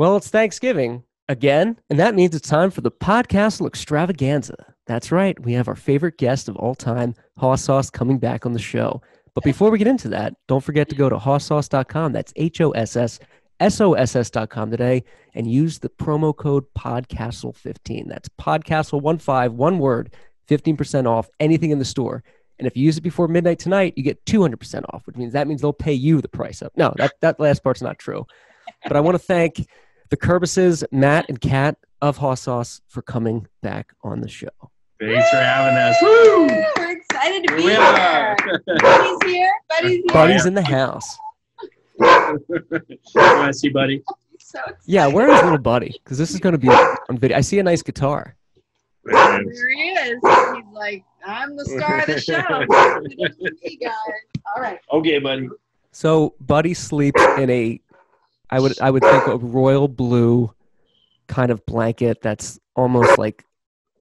Well, it's Thanksgiving again, and that means it's time for the Podcastle Extravaganza. That's right. We have our favorite guest of all time, Soss, coming back on the show. But before we get into that, don't forget to go to hossoss.com. That's HOSSSOSS.com today and use the promo code PODCASTLE15. That's PODCASTLE15, one word, 15% off anything in the store. And if you use it before midnight tonight, you get 200% off, which means they'll pay you the price up. No, that last part's not true. But I want to thank the Kerbises, Matt and Kat of Soss, for coming back on the show. Thanks for having us. Woo! We're excited to be here. Buddy's here. Buddy's in the house. I see Buddy. So excited. Yeah, where is little Buddy? Because this is going to be on video. I see a nice guitar. There he is. He's like, I'm the star of the show. You guys. All right. Okay, Buddy. So Buddy sleeps in I would think a royal blue kind of blanket that's almost like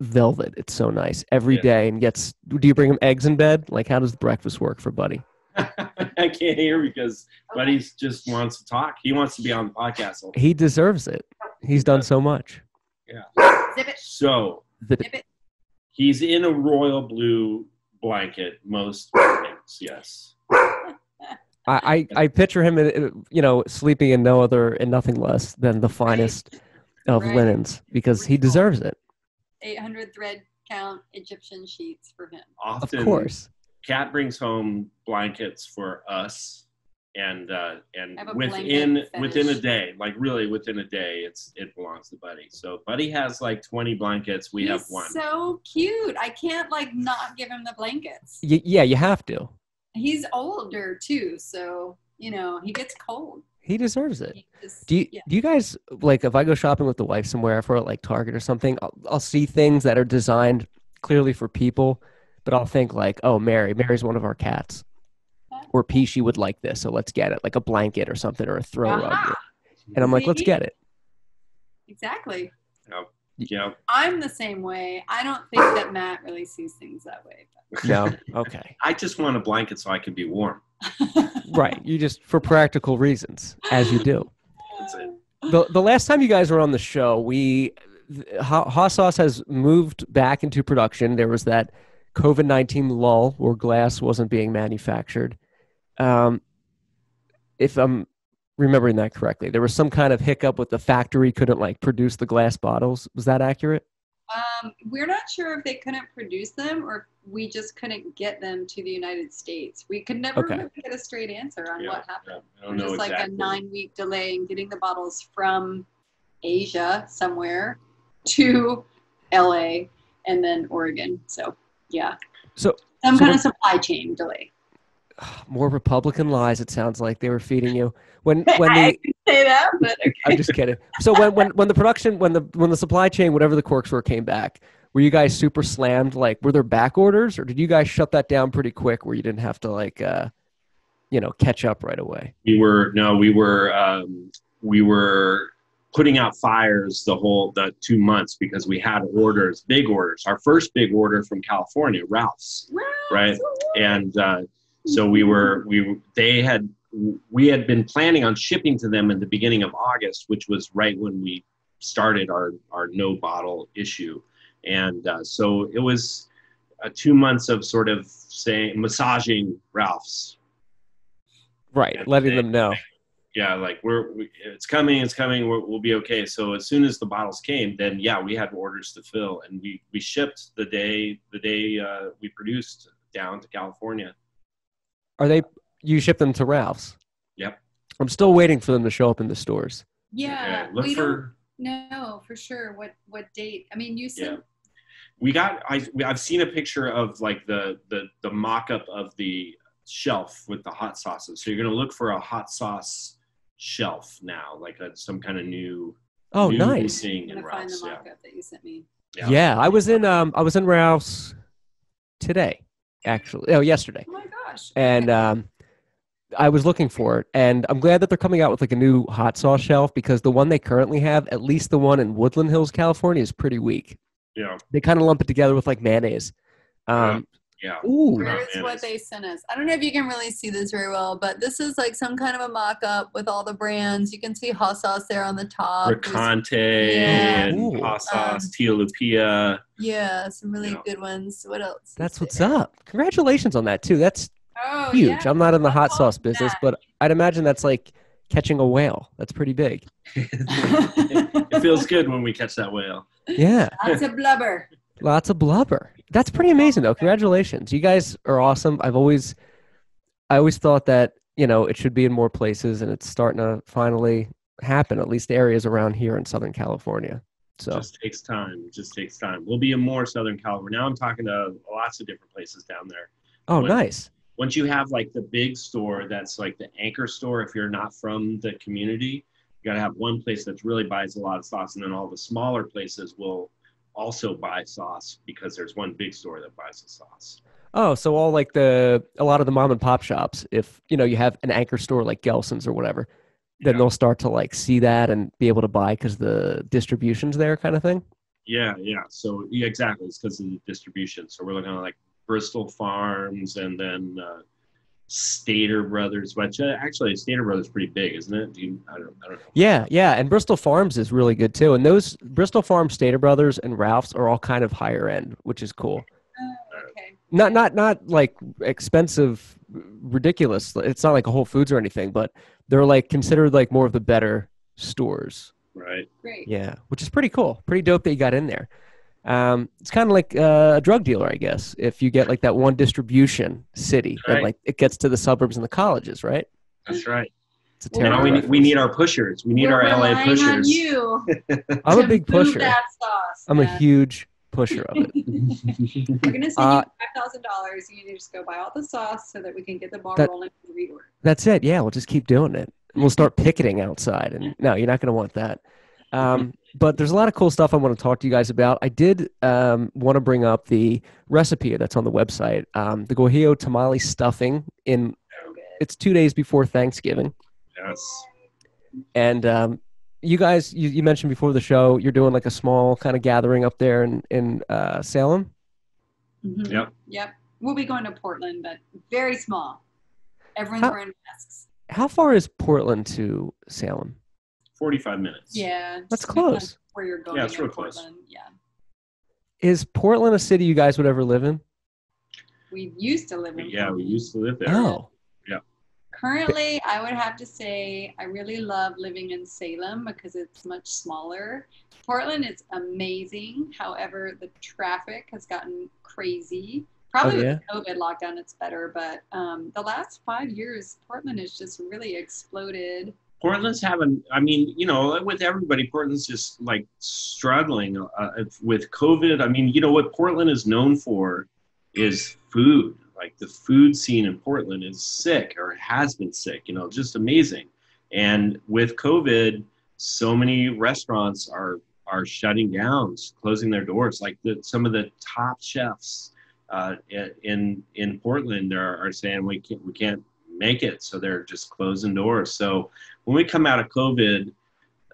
velvet. It's so nice every day. And do you bring him eggs in bed? Like, how does the breakfast work for Buddy? I can't hear because Buddy just wants to talk. He wants to be on the podcast. He deserves it. He's done so much. Yeah. Zip it. So Zip it. he's in a royal blue blanket most mornings. Yes. I picture him, sleeping in nothing less than the finest of linens because he deserves it. 800 thread count Egyptian sheets for him. Often, of course. Kat brings home blankets for us, and within a day, like really within a day, it belongs to Buddy. So Buddy has like 20 blankets. He's have one. So cute. I can't not give him the blankets. Yeah, you have to. He's older too, so he gets cold. He deserves it. Do you guys, if I go shopping with the wife somewhere for Target or something, I'll see things that are designed clearly for people, but I'll think oh, Mary's one of our cats, or Peachy would like this, so let's get it, like a blanket or something, or a throw rug, and I'm like, let's get it. Exactly. Yeah. I'm the same way. I don't think that Matt really sees things that way. But. No. Okay. I just want a blanket so I can be warm. Right. You just, for practical reasons, as you do. That's it. The last time you guys were on the show, Soss has moved back into production. There was that COVID-19 lull where glass wasn't being manufactured. If I'm remembering that correctly, there was some kind of hiccup with the factory couldn't produce the glass bottles. Was that accurate? We're not sure if they couldn't produce them or if we just couldn't get them to the United States. We could never really get a straight answer on what happened. I don't know exactly. A 9-week delay in getting the bottles from Asia somewhere to LA and then Oregon. So yeah. So some kind of supply chain delay. More Republican lies. It sounds like they were feeding you when I can say that, but okay. I'm just kidding. So when the production, when the supply chain, whatever the quirks were, came back, were you guys super slammed? Were there back orders, or did you guys shut that down pretty quick where you didn't have to catch up right away? We were putting out fires the 2 months because we had orders, big orders. Our first big order from California, Ralph's, right? And so we had been planning on shipping to them in the beginning of August, which was right when we started our no bottle issue. And so it was 2 months of sort of massaging Ralph's. Right. Letting them know. Yeah. It's coming. We'll be okay. So as soon as the bottles came, then we had orders to fill, and we shipped the day we produced down to California. You ship them to Ralph's? Yep. I'm still waiting for them to show up in the stores. Yeah. We don't know for sure what date. I mean, you said I've seen a picture of the mock-up of the shelf with the hot sauces. So you're going to look for a hot sauce shelf now, some kind of new nice thing I'm in gonna find Ralph's. the mock-up that you sent me. Yeah, I was in Ralph's today, actually. Oh, yesterday. Oh my gosh. And I was looking for it, and I'm glad that they're coming out with a new hot sauce shelf, because the one they currently have, at least the one in Woodland Hills, California, is pretty weak. Yeah. They kind of lump it together with mayonnaise. Yeah. Ooh. Here's what they sent us. I don't know if you can really see this very well, but this is like some kind of a mock-up with all the brands. You can see hot sauce there on the top. Ricante Yeah. and Cool. hot sauce, Tia Lupia. Yeah, some really Yeah. good ones. What else? That's is what's there? up. Congratulations on that too. That's Oh, huge. yeah. I'm not in the What's hot all sauce business, that? but I'd imagine that's like catching a whale. That's pretty big. It feels good when we catch that whale. Yeah. Lots of blubber. Lots of blubber. That's pretty amazing though. Congratulations. You guys are awesome. I always thought that, it should be in more places, and it's starting to finally happen, at least areas around here in Southern California. So Just takes time. It just takes time. We'll be in more Southern California. Now I'm talking to lots of different places down there. oh, When- nice. Once you have like the big store that's like the anchor store, if you're not from the community, you got to have one place that really buys a lot of sauce, and then all the smaller places will also buy sauce because there's one big store that buys the sauce. Oh, so all like a lot of the mom and pop shops, if you have an anchor store like Gelson's or whatever, then Yeah. they'll start to like see that and be able to buy because the distribution's there, kind of thing. Yeah. So yeah, exactly. It's because of the distribution. So we're looking at like Bristol Farms and then Stater Brothers, which actually Stater Brothers is pretty big, isn't it? I don't know. Yeah, and Bristol Farms is really good too. And those Bristol Farms, Stater Brothers, and Ralph's are all kind of higher end, which is cool. Okay. Not like expensive, ridiculous. It's not like a Whole Foods or anything, but they're like considered like more of the better stores. Right. Great. Yeah, which is pretty cool. Pretty dope that you got in there. It's kind of like a drug dealer, I guess. If you get like that one distribution city, then Right. like it gets to the suburbs and the colleges, right? That's right. It's a Well, terrible Now we reference. need our pushers. We need We're our LA relying pushers. on you I'm a to big move pusher. that sauce, I'm a man. huge pusher of it. We're gonna send you $5,000. You need to just go buy all the sauce so that we can get the ball That- rolling for the reorder. That's it. Yeah, we'll just keep doing it. And we'll start picketing outside. And no, you're not going to want that. But there's a lot of cool stuff I want to talk to you guys about. I did want to bring up the recipe that's on the website. The guajillo tamale stuffing So good. it's 2 days before Thanksgiving. Yes. And you guys, you mentioned before the show, you're doing like a small kind of gathering up there in Salem. Mhm. Yep. Yep. We'll be going to Portland, but very small. Everyone's How- wearing masks. How far is Portland to Salem? 45 minutes. Yeah. That's just depends close. Where you're going Yeah, it's in real close. Portland. Yeah. Is Portland a city you guys would ever live in? We used to live in Yeah, we Portland. used to live there. Oh, Currently, I would have to say I really love living in Salem because it's much smaller. Portland is amazing. However, the traffic has gotten crazy. Probably Oh, yeah? with the COVID lockdown, it's better. But the last 5 years, Portland has just really exploded. Portland's having, with everybody, Portland's just like struggling with COVID. I mean, what Portland is known for is food. Like the food scene in Portland is sick or has been sick, just amazing. And with COVID, so many restaurants are shutting down, closing their doors. Like some of the top chefs in Portland are saying we can't make it, so they're just closing doors. So when we come out of COVID,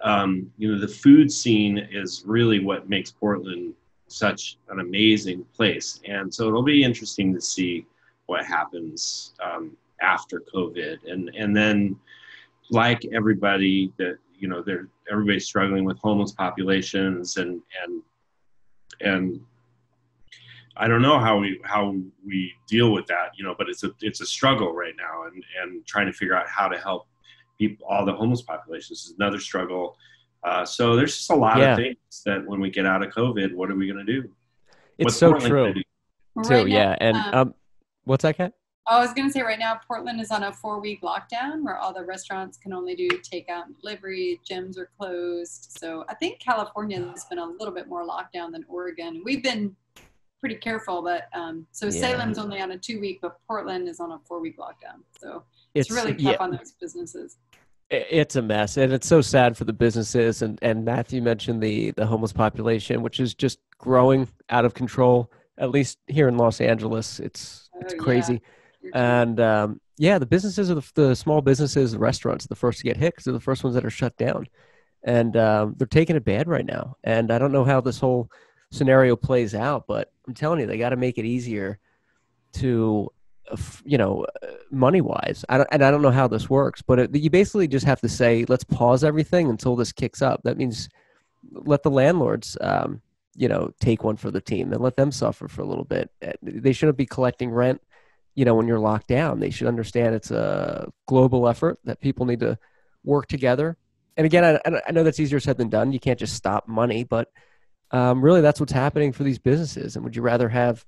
the food scene is really what makes Portland such an amazing place. And so it'll be interesting to see what happens after COVID. And then, like everybody, that everybody's struggling with homeless populations and I don't know how we deal with that, but it's a struggle right now, and trying to figure out how to help people, all the homeless populations is another struggle. So there's just a lot of things that when we get out of COVID, what are we going to do? it's What's so Portland true. gonna do? Too, Right now, yeah. And what's that, Kat? I was going to say right now, Portland is on a 4-week lockdown where all the restaurants can only do takeout and delivery. Gyms are closed. So I think California has been a little bit more lockdown than Oregon. We've been pretty careful, but so Yeah. Salem's only on a 2-week, but Portland is on a 4-week lockdown. So it's really tough on those businesses. It's a mess, and it's so sad for the businesses. And Matthew mentioned the homeless population, which is just growing out of control. At least here in Los Angeles, it's Oh, yeah. crazy. You're true. And the businesses are the small businesses, the restaurants, are the first to get hit because they're the first ones that are shut down, and they're taking it bad right now. And I don't know how this whole scenario plays out, but I'm telling you, they got to make it easier to, money wise. I don't know how this works, but you basically just have to say, let's pause everything until this kicks up. That means let the landlords, take one for the team and let them suffer for a little bit. They shouldn't be collecting rent, when you're locked down. They should understand it's a global effort that people need to work together. And again, I know that's easier said than done. You can't just stop money, but really that's what's happening for these businesses. And would you rather have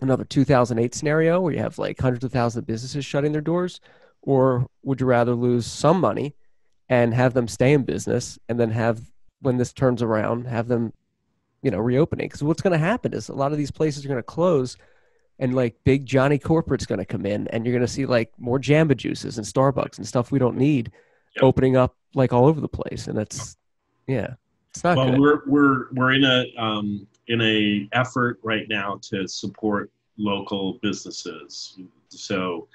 another 2008 scenario where you have like hundreds of thousands of businesses shutting their doors, or would you rather lose some money and have them stay in business and then have, when this turns around, have them, reopening? Because what's going to happen is a lot of these places are going to close, and like big Johnny corporate's going to come in, and you're going to see like more Jamba Juices and Starbucks and stuff we don't need opening up like all over the place. And it's not good. We're in a effort right now to support local businesses. So,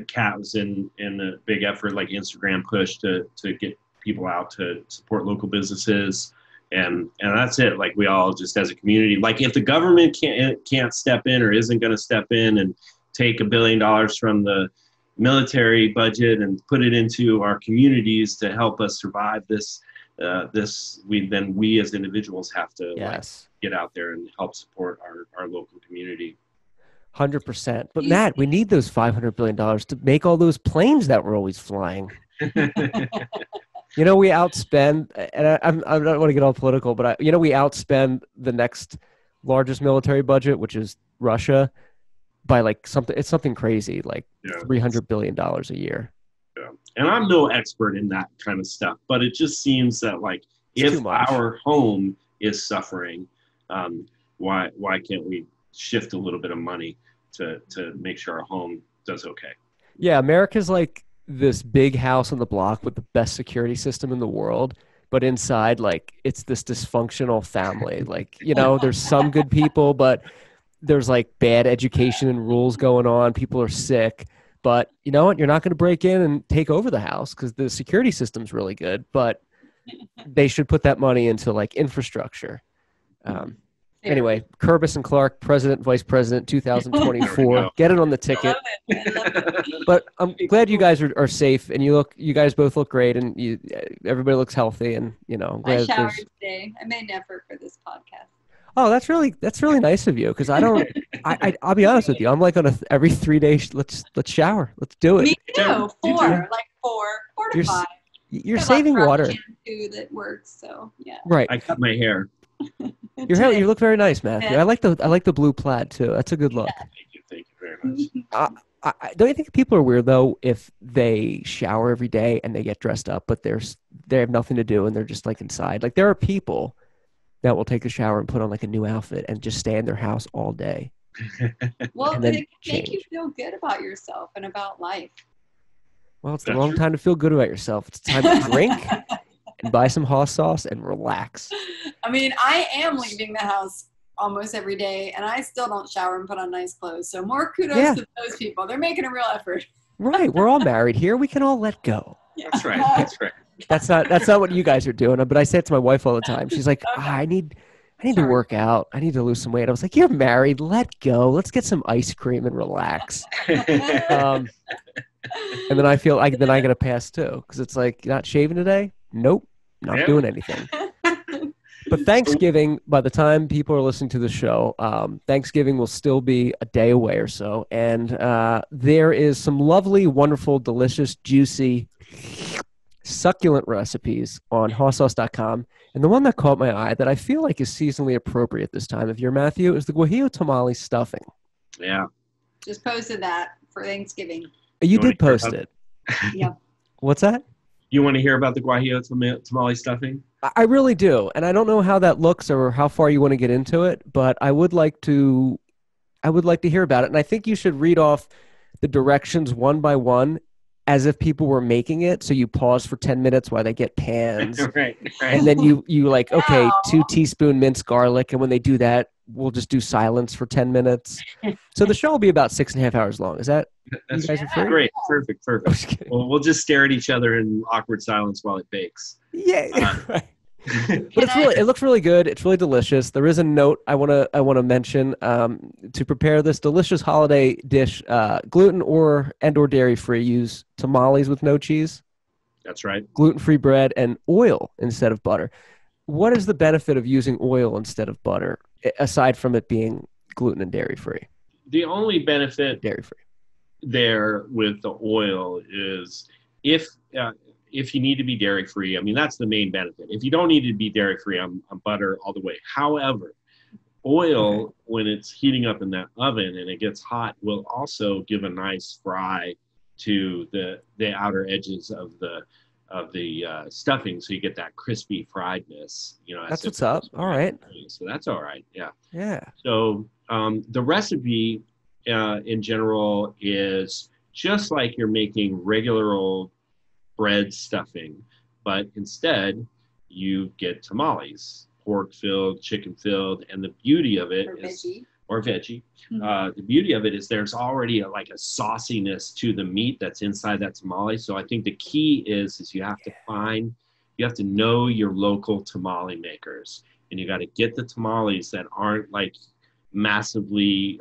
Kat was in a big effort like Instagram push to get people out to support local businesses. And that's it. Like we all just as a community, like if the government can't step in or isn't going to step in and take $1 billion from the military budget and put it into our communities to help us survive this, we as individuals have to get out there and help support our local community. 100%. But Matt, we need those $500 billion to make all those planes that we're always flying. We outspend, and I don't want to get all political, but we outspend the next largest military budget, which is Russia, by like something crazy, like $300 billion a year. Yeah. And I'm no expert in that kind of stuff, but it just seems that like if our home is suffering, why can't we shift a little bit of money to make sure our home does okay? Yeah, America's like this big house on the block with the best security system in the world, but inside, like, it's this dysfunctional family. Like, there's some good people, but there's like bad education and rules going on. People are sick, but you know what? You're not going to break in and take over the house because the security system's really good, but they should put that money into like infrastructure. Anyway, Kerbis and Clark, President, Vice President, 2024. Get it on the ticket. But I'm glad you guys are safe, and you guys both look great, and everybody looks healthy, and I'm glad. I showered today. I made an effort for this podcast. Oh, that's really nice of you, because I don't. I'll be honest with you. I'm like on every 3 days. Let's shower. Let's do it. Me too. Four to five. You're saving water. Too that works. So yeah. Right. I cut my hair. Your hair, you look very nice, Matthew. Yeah. I like the blue plaid too. That's a good look. Yeah. Thank you very much. Don't you think people are weird though if they shower every day and they get dressed up, but they have nothing to do and they're just like inside? Like there are people that will take a shower and put on like a new outfit and just stay in their house all day. Well, it can make you feel good about yourself and about life. Well, it's the wrong time to feel good about yourself. It's time to drink and buy some Soss and relax. I mean, I am leaving the house almost every day, and I still don't shower and put on nice clothes. So more kudos to those people. They're making a real effort. Right. We're all married here. We can all let go. Yeah. That's right. That's not what you guys are doing. But I say it to my wife all the time. She's like, I need to work out. I need to lose some weight. I was like, you're married. Let go. Let's get some ice cream and relax. And then I feel like then I get a pass too, because it's like, you're not shaving today? Nope. Not doing anything. But Thanksgiving, by the time people are listening to the show, Thanksgiving will still be a day away or so. And there is some lovely, wonderful, delicious, juicy, succulent recipes on hawsauce.com. And the one that caught my eye that I feel like is seasonally appropriate this time of year, Matthew, is the guajillo tamale stuffing. Yeah. Just posted that for Thanksgiving. You did post it. Yeah. What's that? You want to hear about the guajillo tamale stuffing? I really do. And I don't know how that looks or how far you want to get into it, but I would like to hear about it. And I think you should read off the directions one by one as if people were making it. So you pause for 10 minutes while they get pans. Right. And then you like, okay, 2 teaspoon minced garlic. And when they do that, we'll just do silence for 10 minutes. So the show will be about 6.5 hours long. Is that? That's you guys are free? great. Perfect. Well, we'll just stare at each other in awkward silence while it bakes. Yeah. Right. But it looks really good. It's really delicious. There is a note I want to mention to prepare this delicious holiday dish, gluten or dairy free. Use tamales with no cheese, That's right. gluten-free bread, and oil instead of butter. What is the benefit of using oil instead of butter, aside from it being gluten and dairy free? The only benefit Dairy free. there with the oil is if you need to be dairy free. I mean, that's the main benefit. If you don't need to be dairy free, I'm butter all the way. However, oil, when it's heating up in that oven and it gets hot, will also give a nice fry to the outer edges of the stuffing, so you get that crispy friedness. That's what's up. All right. So that's all right. Yeah. Yeah. So the recipe in general is just like you're making regular old bread stuffing, but instead you get tamales, pork filled, chicken filled, and the beauty of it or veggie. Mm-hmm. The beauty of it is there's already a sauciness to the meat that's inside that tamale. So I think the key is you have to know your local tamale makers, and you got to get the tamales that aren't like massively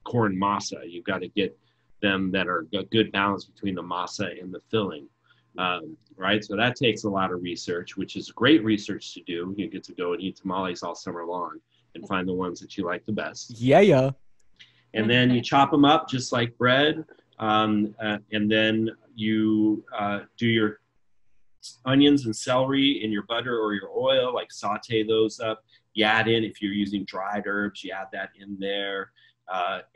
corn masa. You've got to get them that are a good balance between the masa and the filling. Right? So that takes a lot of research, which is great research to do. You get to go and eat tamales all summer long and find the ones that you like the best. Yeah. And then you chop them up just like bread. And then you do your onions and celery in your butter or your oil, like saute those up. You add in, if you're using dried herbs, you add that in there.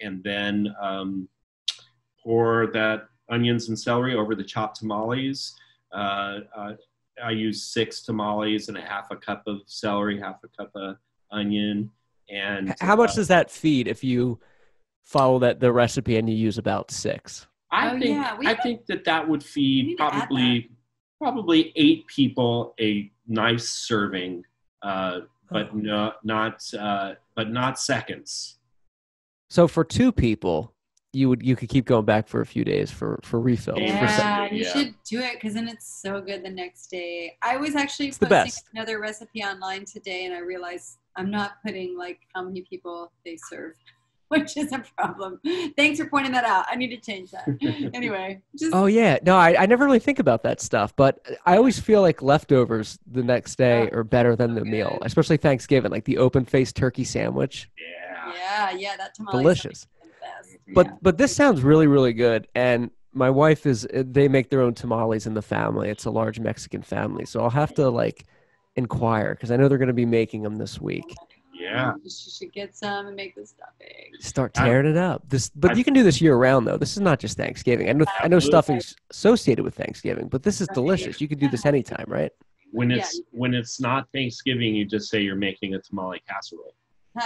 And then pour that onions and celery over the chopped tamales. I use 6 tamales and a half a cup of celery, half a cup of onion. And how much does that feed if you follow the recipe and you use about 6? I think that would feed probably 8 people a nice serving, but not seconds. So for 2 people, you could keep going back for a few days for refills. Yeah, you should do it because then it's so good the next day. I was actually posting another recipe online today, and I realized I'm not putting how many people they serve, which is a problem. Thanks for pointing that out. I need to change that. Anyway. Oh, yeah. No, I never really think about that stuff, but I always feel like leftovers the next day are better than the meal, especially Thanksgiving, like the open-faced turkey sandwich. Yeah, that tamale. Delicious. But this sounds really, really good. And my wife they make their own tamales in the family. It's a large Mexican family. So I'll have to inquire because I know they're going to be making them this week. Yeah. You should get some and make the stuffing. Start tearing it up. But you can do this year round though. This is not just Thanksgiving. I know stuffing's associated with Thanksgiving, but this is delicious. You can do this anytime, right? When it's not Thanksgiving, you just say you're making a tamale casserole.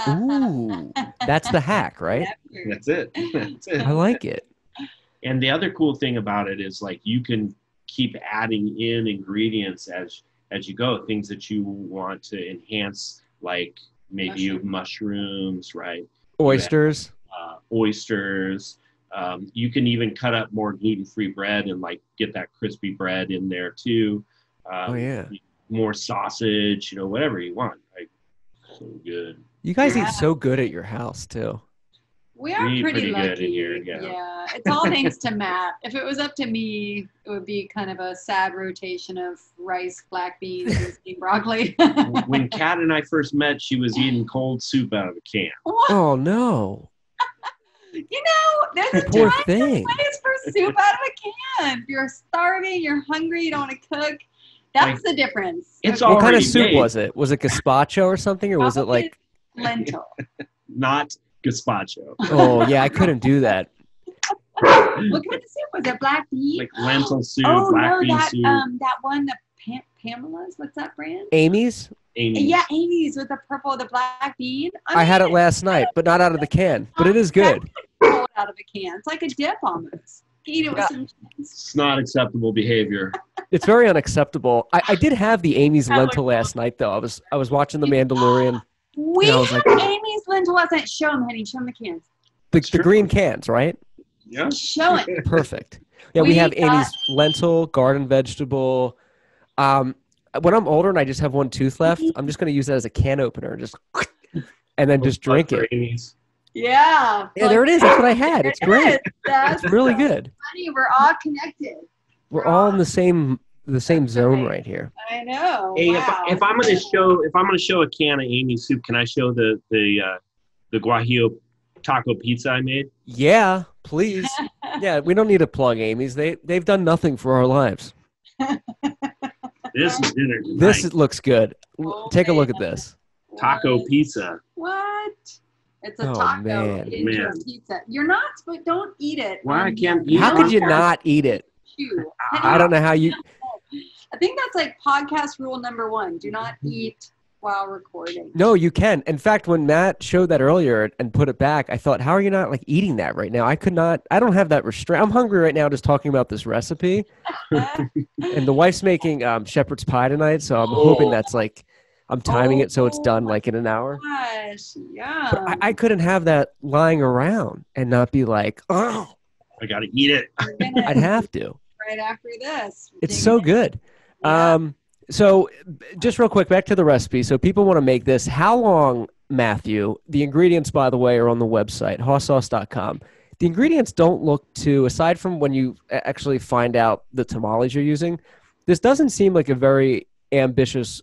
Ooh, that's the hack, right? That's it. I like it. And the other cool thing about it is you can keep adding in ingredients as you go, things that you want to enhance, like maybe you have mushrooms, right? Oysters. Oysters. You can even cut up more gluten-free bread and get that crispy bread in there too. More sausage, whatever you want. So good. You guys eat so good at your house too. We are pretty lucky. Good in here, yeah, it's all thanks to Matt. If it was up to me, it would be kind of a sad rotation of rice, black beans, and steamed broccoli. When Kat and I first met, she was eating cold soup out of a can. What? Oh no! There's a poor time thing. place for soup out of a can. If you're starving, you're hungry, you don't want to cook. That's the difference. What kind of soup was it? Was it gazpacho or something, or was it lentil? Not gazpacho. Oh yeah, I couldn't do that. What kind of soup was it? Black bean? Lentil soup, black bean soup. That one, the Pamela's. What's that brand? Amy's. Yeah, Amy's with the black bean. I had it last night, but not out of the can. But it is good. Cold out of a can. It's like a dip almost. Eat it with some chips. It's not acceptable behavior. It's very unacceptable. I did have the Amy's lentil last night though. I was watching The Mandalorian. We had Amy's lentil last night. Show them, honey. Show them the cans. The green cans, right? Yeah. Show it. Perfect. Yeah, we have Amy's lentil, garden vegetable. when I'm older and I just have one tooth left, I'm just going to use that as a can opener, and then just drink it. Amy's. Yeah. Yeah, there it is. That's what I had. It's great. That's It's really good. funny. We're all connected. We're all in the same zone right here. I know. Hey, wow. if I'm gonna show a can of Amy's soup, can I show the guajillo taco pizza I made? Yeah, please. Yeah, we don't need to plug Amy's. They've done nothing for our lives. This is dinner tonight. This looks good. Take a look at this. Taco pizza. What? It's a Oh, taco. man. It is your pizza. You're not, but don't eat it. Why I can't eat How it? could you not eat it? I don't know how you. I think that's like podcast rule number 1. Do not eat while recording. No, you can. In fact, when Matt showed that earlier and put it back, I thought, how are you not like eating that right now? I could not. I don't have that restraint. I'm hungry right now just talking about this recipe. And the wife's making shepherd's pie tonight, so I'm hoping that's like I'm timing it so it's done like in an hour. Gosh, yeah. But I couldn't have that lying around and not be like, oh, I gotta eat it. I'd have to. Right after this. It's so good. Yeah. So just real quick, back to the recipe. So people want to make this. How long, Matthew? The ingredients, by the way, are on the website, hosssauce.com. The ingredients don't look too, aside from when you actually find out the tamales you're using, this doesn't seem like a very ambitious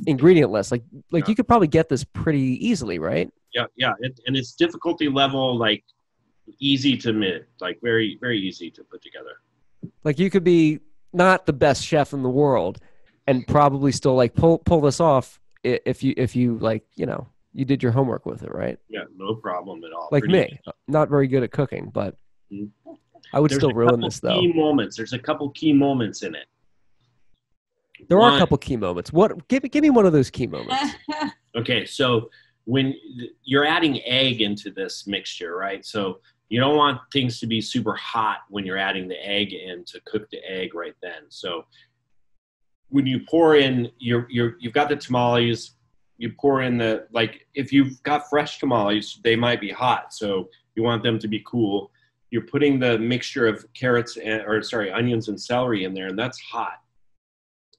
ingredient list. Like Yeah. you could probably get this pretty easily, right? Yeah. And it's difficulty level like easy to mid, like very, very easy to put together. Like you could be not the best chef in the world and probably still like pull this off if you like, you did your homework with it, right? Yeah, no problem at all. Like Pretty me, not very good at cooking, but Mhm. I would There's still a ruin couple this though. Key moments. There's a couple key moments in it. There are a One- couple key moments. What? Give me one of those key moments. Okay, so when you're adding egg into this mixture, right? So you don't want things to be super hot when you're adding the egg in to cook the egg right then. So when you pour in, you've got the tamales. You pour in if you've got fresh tamales, they might be hot, so you want them to be cool. You're putting the mixture of onions and celery in there, and that's hot.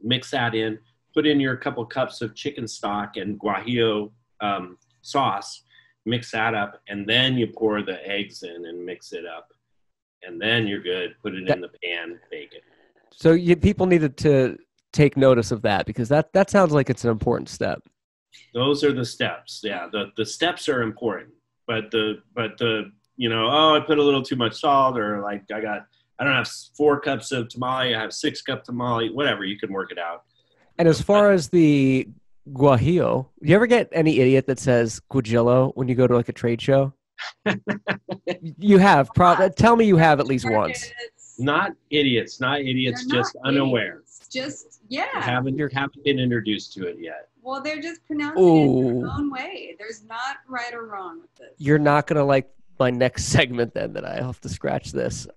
Mix that in. Put in your couple cups of chicken stock and guajillo sauce. Mix that up, and then you pour the eggs in and mix it up, and then you're good. Put it in the pan, bake it. So people needed to take notice of that because that sounds like it's an important step. Those are the steps. Yeah, the steps are important, but the I put a little too much salt, or like I don't have 4 cups of tamale, I have 6 cup tamale, whatever. You can work it out. And as far as the guajillo, do you ever get any idiot that says guajillo when you go to like a trade show? You have. Tell me you have at least once. Not idiots, just unaware. Just, yeah. Haven't been introduced to it yet. Well, they're just pronouncing it their own way. There's not right or wrong with this. You're not going to like my next segment then that I have to scratch this.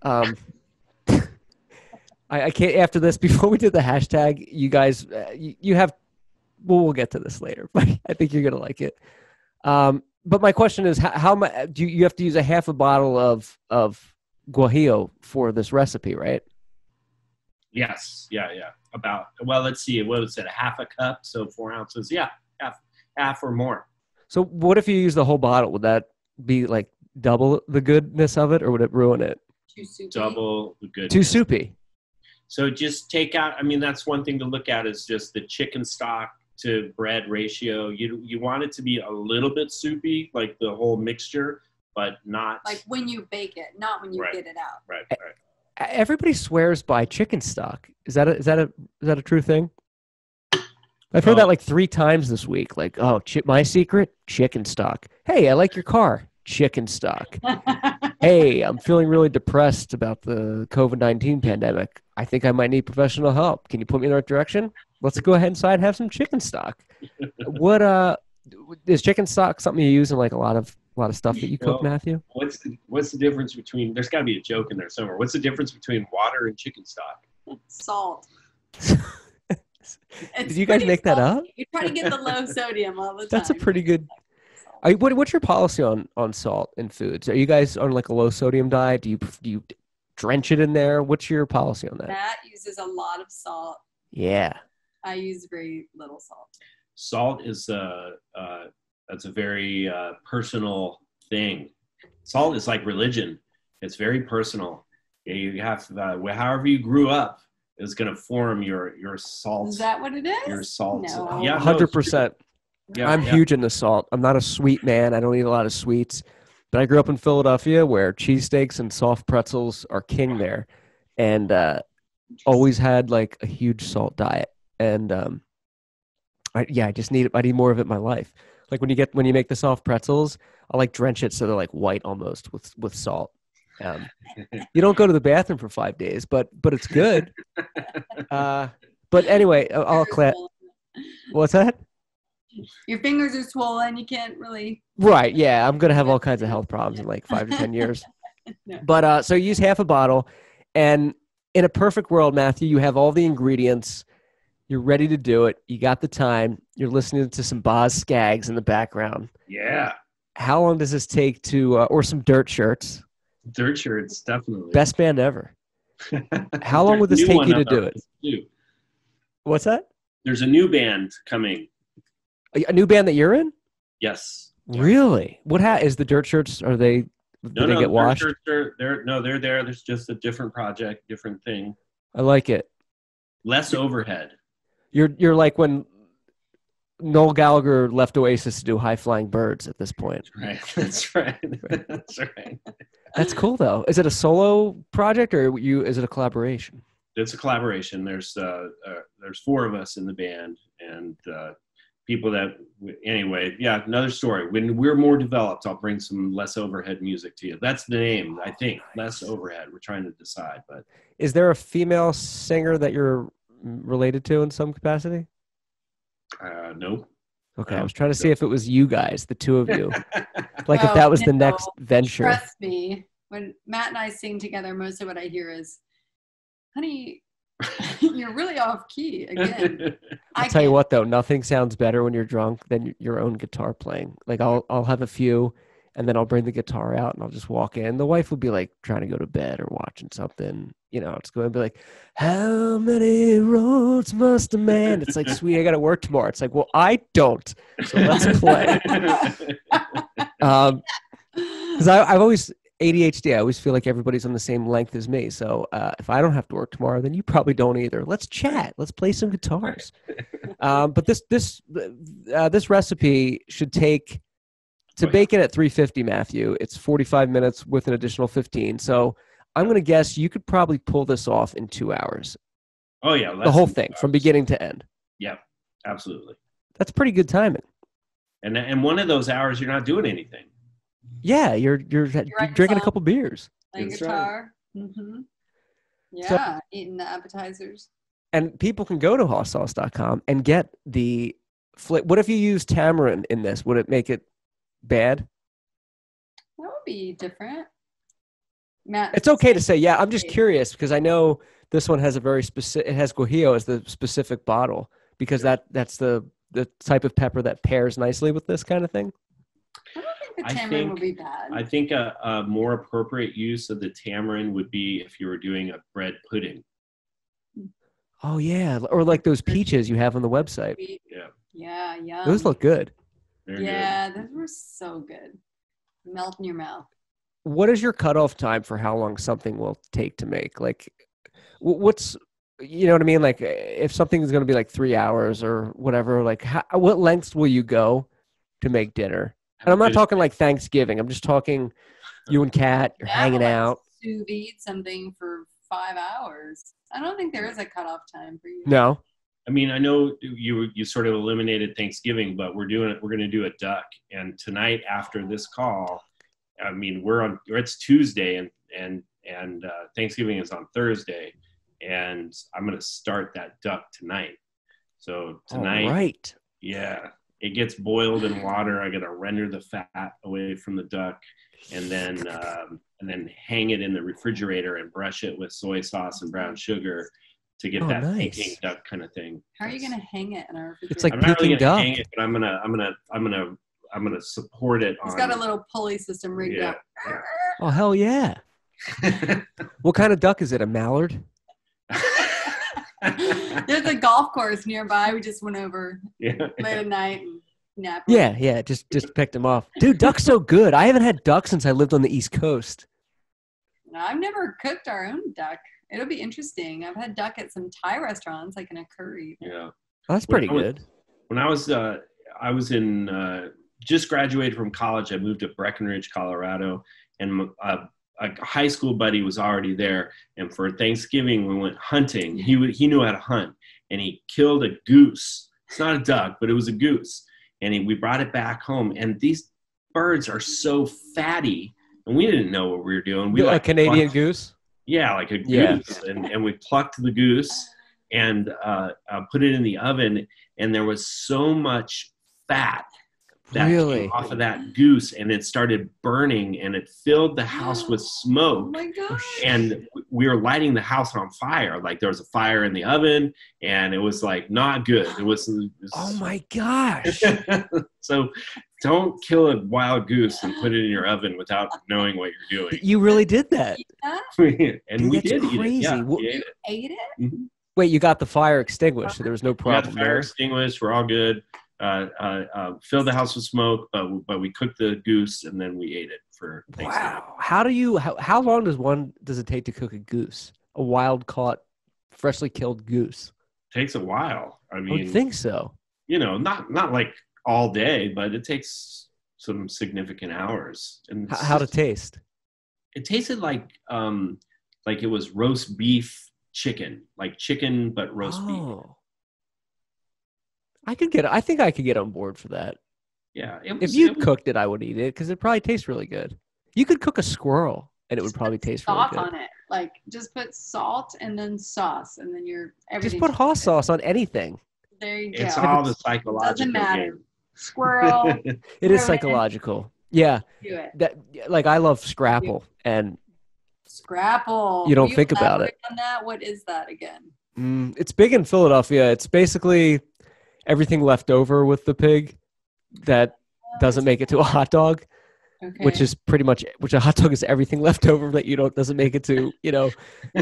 I can't, after this, before we did the hashtag, you guys, you have, we'll get to this later, but I think you're going to like it. But my question is, how much do you have to use a half a bottle of guajillo for this recipe, right? Yes. Yeah. Let's see. What was it? A half a cup. So 4 ounces. Yeah. Half or more. So what if you use the whole bottle? Would that be like double the goodness of it, or would it ruin it? Too soupy. Double the goodness. Too soupy. So just take out, that's one thing to look at is just the chicken stock to bread ratio. You want it to be a little bit soupy, like the whole mixture, but not like when you bake it, not when you Right. get it out. right. Everybody swears by chicken stock. Is that a true thing? I've heard that like 3 times this week. Like, oh, my secret, chicken stock. Hey, I like your car, chicken stock. Hey, I'm feeling really depressed about the COVID-19 pandemic. I think I might need professional help. Can you put me in the right direction? Let's go ahead inside and have some chicken stock. What is chicken stock something you use in like a lot of stuff that you cook, Matthew? What's the difference between? There's got to be a joke in there somewhere. What's the difference between water and chicken stock? Salt. Did you guys make that up? You try to get the low sodium all the time. That's a pretty good. What's your policy on salt in foods? Are you guys on like a low sodium diet? Do you drench it in there? What's your policy on that? Matt uses a lot of salt. Yeah. I use very little salt. Salt is that's a very personal thing. Salt is like religion. It's very personal. You have however you grew up is going to form your salt. Is that what it is? Your salt. No. Yeah, 100%. Yeah, I'm huge into salt. I'm not a sweet man. I don't eat a lot of sweets. But I grew up in Philadelphia where cheesesteaks and soft pretzels are king there. And always had like a huge salt diet. And I need more of it in my life. Like when you make the soft pretzels, I like drench it so they're like white almost with salt. You don't go to the bathroom for 5 days, but it's good. But anyway, what's that? Your fingers are swollen. You can't really. Right. Yeah. I'm going to have all kinds of health problems in like 5 to 10 years. No. But so you use half a bottle, and in a perfect world, Matthew, you have all the ingredients. You're ready to do it. You got the time. You're listening to some Boz Scaggs in the background. Yeah. How long does this take to, or some Dirt Shirts? Dirt Shirts, definitely. Best band ever. How long would this take you to do it? What's that? There's a new band coming. A new band that you're in? Yes. Really? Is the Dirt Shirts, are they, did they get washed? They're there. There's just a different project, different thing. I like it. Less overhead. You're like when Noel Gallagher left Oasis to do High Flying Birds at this point. That's right. That's right. That's cool though. Is it a solo project or is it a collaboration? It's a collaboration. There's 4 of us in the band, and people that anyway. Yeah, another story. When we're more developed, I'll bring some less overhead music to you. That's the name, I think. Less overhead. We're trying to decide, but is there a female singer that you're related to in some capacity? Nope. Okay, I was trying to see if it was you guys, the two of you. Like if that was the next venture. Trust me, when Matt and I sing together, most of what I hear is, honey, you're really off key again. I'll tell you what though, nothing sounds better when you're drunk than your own guitar playing. Like I'll have a few and then I'll bring the guitar out and I'll just walk in. The wife will be like trying to go to bed or watching something. You know, it's going to be like, how many roads must a man? It's like, sweet, I got to work tomorrow. It's like, well, I don't. So let's play. Because I've always, ADHD, I always feel like everybody's on the same length as me. So if I don't have to work tomorrow, then you probably don't either. Let's chat. Let's play some guitars. But this recipe should take, to bake it at 350, Matthew, it's 45 minutes with an additional 15. So I'm going to guess you could probably pull this off in 2 hours. Oh, yeah. The whole thing from beginning to end. Yeah, absolutely. That's pretty good timing. And one of those hours, you're not doing anything. Yeah, you're drinking a couple beers. Playing guitar. Right. Mm-hmm. Yeah, eating the appetizers. And people can go to hosssauce.com and get the What if you use tamarind in this? Would it make it bad? That would be different. Matt, it's okay to say, yeah. I'm just curious because I know this one has a very specific. It has guajillo as the specific bottle because that's the type of pepper that pairs nicely with this kind of thing. I don't think the tamarind would be bad. I think a more appropriate use of the tamarind would be if you were doing a bread pudding. Oh yeah, or like those peaches you have on the website. Yeah. Those look good. They're good. Those were so good. Melt in your mouth. What is your cutoff time for how long something will take to make? Like, what's, you know what I mean? Like, if something is going to be like 3 hours or whatever, like, what lengths will you go to make dinner? And I'm not talking like Thanksgiving. I'm just talking you and Kat, you're hanging out. Sous vide something for 5 hours. I don't think there is a cutoff time for you. No. I mean, I know you sort of eliminated Thanksgiving, but we're going to do a duck. And tonight after this call, I mean, it's Tuesday and Thanksgiving is on Thursday, and I'm going to start that duck tonight. So tonight, all right. Yeah, it gets boiled in water. I got to render the fat away from the duck, and then hang it in the refrigerator and brush it with soy sauce and brown sugar to get that Peking duck kind of thing. How are you going to hang it in our refrigerator? It's like I'm not Peking really gonna duck. hang it, but I'm gonna support it. It's got a little pulley system rigged up. Yeah. Oh hell yeah! What kind of duck is it? A mallard? There's a golf course nearby. We just went over late at night and napped. Yeah. Just picked them off. Dude, duck's so good. I haven't had duck since I lived on the East Coast. No, I've never cooked our own duck. It'll be interesting. I've had duck at some Thai restaurants, like in a curry. Yeah. Oh, that's pretty good. When I was in just graduated from college, I moved to Breckenridge, Colorado, and a high school buddy was already there. And for Thanksgiving, we went hunting. He knew how to hunt, and he killed a goose. It's not a duck, but it was a goose. And we brought it back home. And these birds are so fatty, and we didn't know what we were doing. We like Canadian goose? Yeah, like a goose. And we plucked the goose and put it in the oven. And there was so much fat that came off of that goose, and it started burning, and it filled the house with smoke. Oh my gosh. And we were lighting the house on fire. Like there was a fire in the oven, and it was like not good. It was oh my gosh. So don't kill a wild goose and put it in your oven without knowing what you're doing. You really did that. And dude, we that's did crazy. eat it. Yeah, You ate it? Mm-hmm. Wait, you got the fire extinguished, so there was no We got problem the fire there? extinguished. We're all good. Filled the house with smoke, but we cooked the goose and then we ate it for Thanksgiving. Wow. How long does it take to cook a goose? A wild caught, freshly killed goose? Takes a while. I I mean, would think so. Not like all day, but it takes some significant hours. And How to taste? it tasted like it was roast beef chicken, like chicken but roast beef. I think I could get on board for that. Yeah. If you cooked it, I would eat it because it probably tastes really good. You could cook a squirrel and it would probably taste really Salt good. on it. Like just put salt and then sauce, and then everything. Just put hot sauce on anything. There you go. It's all the psychological Doesn't matter. game. Squirrel. It is psychological. Yeah. Do it. That like I love scrapple and Scrapple. You don't Will think about it. elaborate on that? What is that again? It's big in Philadelphia. It's basically everything left over with the pig that doesn't make it to a hot dog, which is pretty much a hot dog is everything left over that doesn't make it to,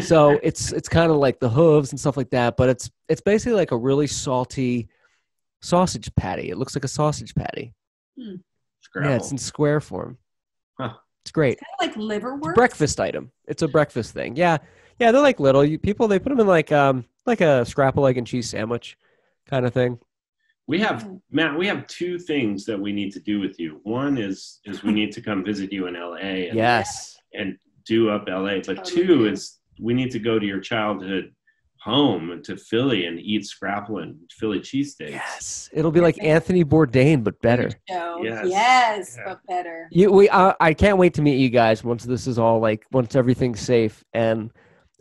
So it's kind of like the hooves and stuff like that, but it's basically like a really salty sausage patty. It looks like a sausage patty. Scrabble. Yeah, it's in square form. Huh. It's great. It's kind of like liverwurst. Breakfast item. It's a breakfast thing. Yeah, they're like little people. They put them in like a scrapple egg and cheese sandwich kind of thing. We have Matt. We have two things that we need to do with you. One is we need to come visit you in LA. And do up LA. But two is we need to go to your childhood home to Philly and eat scrapple and Philly cheesesteaks. Yes, it'll be like Anthony Bourdain, but better. Yes, but better. I can't wait to meet you guys once this is all once everything's safe, and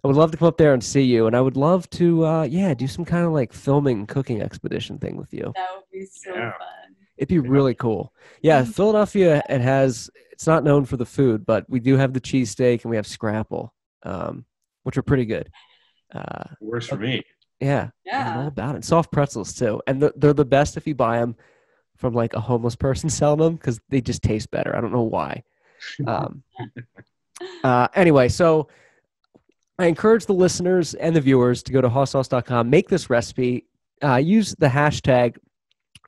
I would love to come up there and see you, and I would love to do some kind of filming cooking expedition thing with you. That would be so fun. It'd be really cool. Yeah, Philadelphia, it's not known for the food, but we do have the cheesesteak and we have scrapple, which are pretty good. Works for me. Yeah. I'm all about it. Soft pretzels too, and they're the best if you buy them from a homeless person selling them because they just taste better. I don't know why. Anyway, so I encourage the listeners and the viewers to go to hawsauce.com, make this recipe, use the hashtag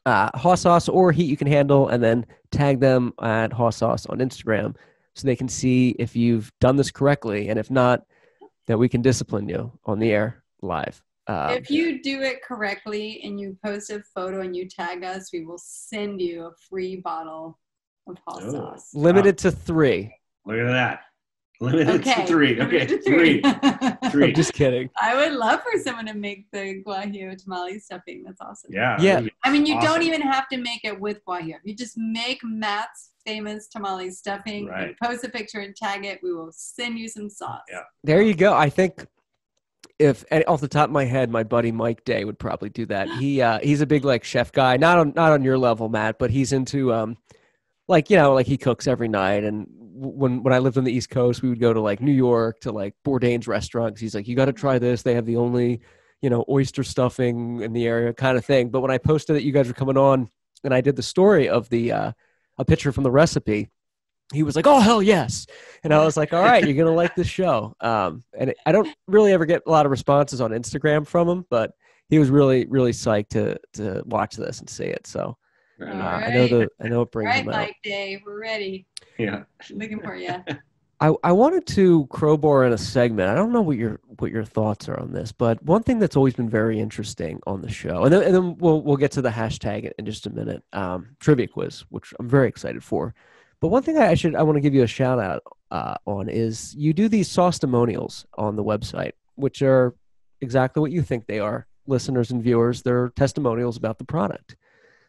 hawsauce or heat you can handle, and then tag them at hawsauce on Instagram so they can see if you've done this correctly, and if not, that we can discipline you on the air live. If you do it correctly and you post a photo and you tag us, we will send you a free bottle of hot sauce. Limited to 3. Look at that. Limited to 3. Okay, 3. I'm just kidding. I would love for someone to make the guajillo tamale stuffing. That's awesome. Yeah. I mean, you don't even have to make it with guajillo. You just make Matt's famous tamale stuffing and post a picture and tag it. We will send you some sauce. Yeah. There you go. I think if off the top of my head, my buddy Mike Day would probably do that. He's a big chef guy, not on your level, Matt, but he's into he cooks every night. And when I lived on the East Coast, we would go to New York to Bourdain's restaurant because he's like, you got to try this. They have the only oyster stuffing in the area kind of thing. But when I posted that you guys were coming on and I did the story of the a picture from the recipe, he was like, "Oh, hell yes." And I was like, "All right, you're going to like this show." I don't really ever get a lot of responses on Instagram from him, but he was really, really psyched to watch this and see it. So I know it brings him out. Mike Day, we're ready. Yeah. Looking for you. I wanted to crowbar in a segment. I don't know what your thoughts are on this, but one thing that's always been very interesting on the show, and then we'll get to the hashtag in just a minute, trivia quiz, which I'm very excited for. But one thing I want to give you a shout out on is you do these Sauce-timonials on the website, which are exactly what you think they are, listeners and viewers. They're testimonials about the product.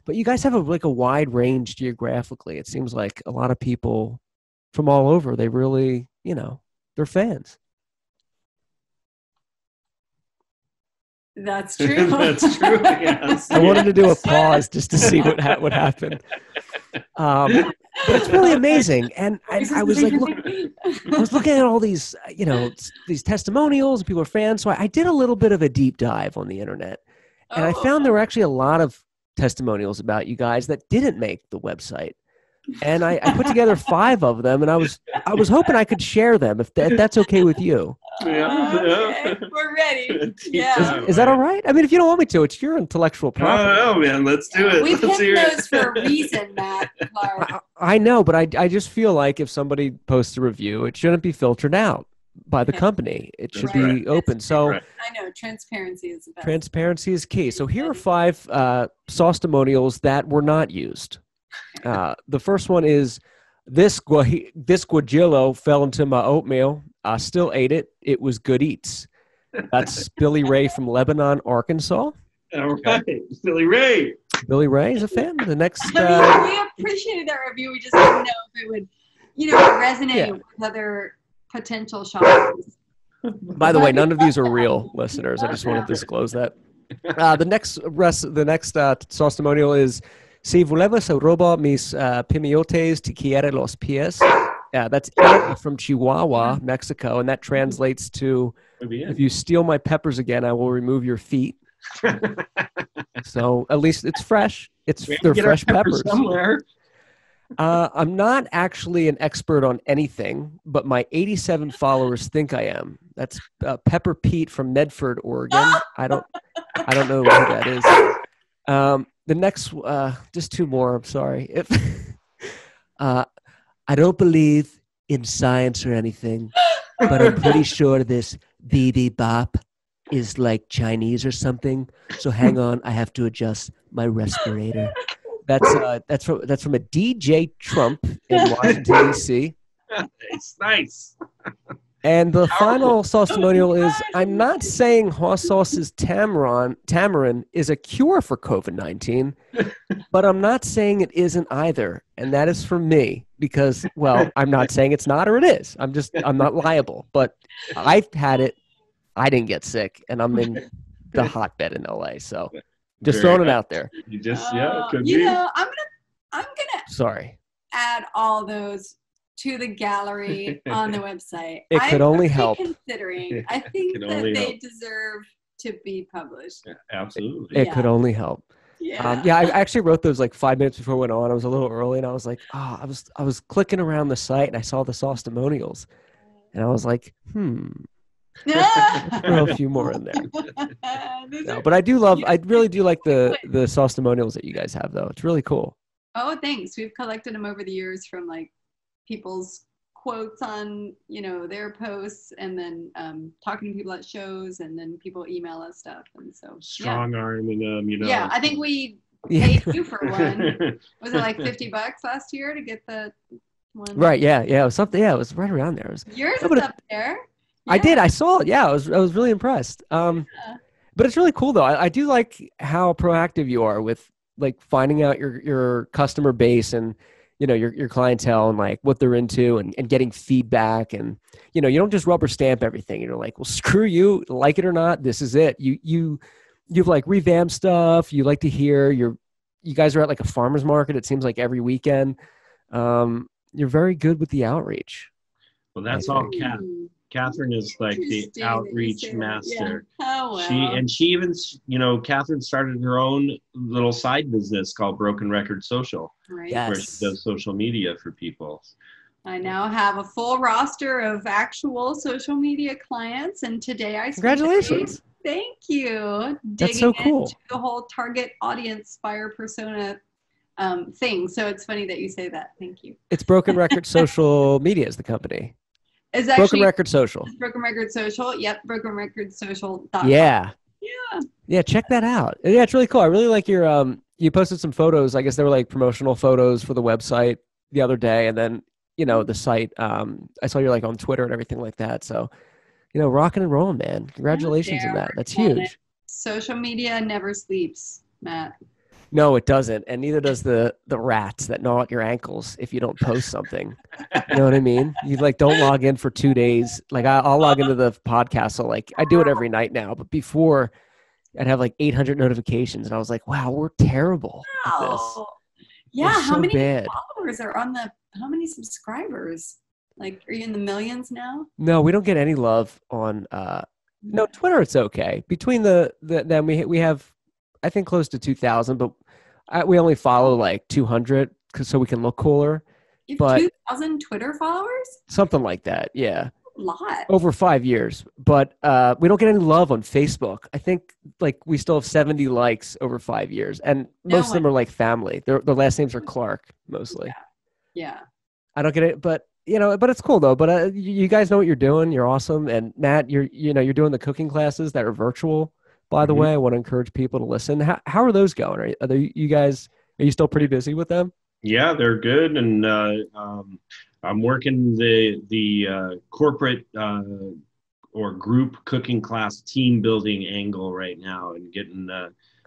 But you guys have a wide range geographically. It seems like a lot of people from all over, they really, they're fans. That's true. That's true. Yes. I wanted to do a pause just to see what happened. But it's really amazing. And I was like, I was looking at all these, these testimonials, and people are fans. So I did a little bit of a deep dive on the internet, and I found there were actually a lot of testimonials about you guys that didn't make the website. And I put together 5 of them, and I was hoping I could share them if that's okay with you. Okay. We're ready. Yeah. Is that all right? I mean, if you don't want me to, it's your intellectual property. Oh, man, let's do it. We've picked those for a reason, Matt. I know, but I just feel like if somebody posts a review, it shouldn't be filtered out by the company. It should be open. So I know transparency is the best. Transparency is key. So here are 5 Sauce-timonials that were not used. The first one is this guajillo fell into my oatmeal. I still ate it. It was good eats. That's Billy Ray from Lebanon, Arkansas. All right, Billy Ray. Billy Ray is a fan. The next, we appreciated that review. We just didn't know if it would, resonate with other potential shoppers. By the way, none of these are real listeners. I just want to disclose that. The next Sauce-timonial is si volvemos a robar mis pimiotes te quiere los pies. That's Eric from Chihuahua, Mexico, and that translates to, if you steal my peppers again, I will remove your feet. So at least it's fresh. They're fresh peppers. Somewhere. I'm not actually an expert on anything, but my 87 followers think I am. That's Pepper Pete from Medford, Oregon. I don't know who that is. The next, just 2 more. I'm sorry. I don't believe in science or anything, but I'm pretty sure this BB Bop is like Chinese or something. So hang on, I have to adjust my respirator. That's from a DJ Trump in Washington D.C. It's nice. And the final Sauce-timonial is, I'm not saying hot sauce's tamarind is a cure for COVID-19, but I'm not saying it isn't either. And that is for me because, well, I'm not saying it's not or it is. I'm not liable. But I've had it. I didn't get sick, and I'm in the hotbed in LA. So just throwing it out there. You just, it could be. I'm gonna Sorry. add all those to the gallery on the website. It could only help. Considering, I think that they deserve to be published. Yeah, absolutely. It could only help. Yeah. I actually wrote those like 5 minutes before I went on. I was a little early, and I was like, I was clicking around the site, and I saw the Sauce-timonials, and I was like, throw a few more in there. No, but I really do like the Sauce-timonials that you guys have, though. It's really cool. Oh, thanks. We've collected them over the years from like people's quotes on, their posts, and then talking to people at shows, and then people email us stuff. And so strong arming them, Yeah, I think we paid you for one. Was it like $50 last year to get the one? Right. Yeah. It was something. Yeah, it was right around there. Yours is up there. Yeah. I did. I saw it. Yeah, I was really impressed. But it's really cool though. I do like how proactive you are with like finding out your customer base and your clientele and like what they're into and getting feedback, and you don't just rubber stamp everything. You're like, well, screw you, like it or not, this is it. You've like revamped stuff. You like to hear you guys are at like a farmer's market, it seems like every weekend. You're very good with the outreach. Well, that's all Catherine is like the outreach master. Yeah. Oh, wow. She even, Catherine started her own little side business called Broken Record Social, right. Yes. where she does social media for people. I now have a full roster of actual social media clients, and today I Congratulations. Thank you. That's so cool. Into the whole target audience buyer persona thing. So it's funny that you say that. Thank you. It's Broken Record Social Media is the company. It's actually Broken Record Social. Broken Record Social. Yep, brokenrecordsocial.com. Yeah. Yeah. Yeah, check that out. Yeah, it's really cool. I really like your you posted some photos. I guess they were like promotional photos for the website the other day, and then the site. I saw you're like on Twitter and everything like that. So, rocking and rolling, man. Congratulations on that. That's huge. Social media never sleeps, Matt. No, it doesn't, and neither does the rats that gnaw at your ankles if you don't post something. You know what I mean? You like don't log in for 2 days. Like I'll log into the podcast, so like I do it every night now. But before, I'd have like 800 notifications, and I was like, "Wow, we're terrible at this." Yeah, we're how many bad. followers are on the? How many subscribers? Like, are you in the millions now? No, we don't get any love on. No, Twitter. It's okay. Between then we have, I think, close to 2,000, but we only follow like 200 so we can look cooler. You have 2,000 Twitter followers? Something like that. Yeah. A lot. Over 5 years, but we don't get any love on Facebook. I think like we still have 70 likes over 5 years, and most of them are like family. Their last names are Clark mostly. Yeah. I don't get it, but but it's cool though. But you guys know what you're doing. You're awesome, and Matt, you're doing the cooking classes that are virtual. By the way, I want to encourage people to listen. How are those going? Are you still pretty busy with them? Yeah, they're good, and I'm working the corporate or group cooking class team building angle right now, and getting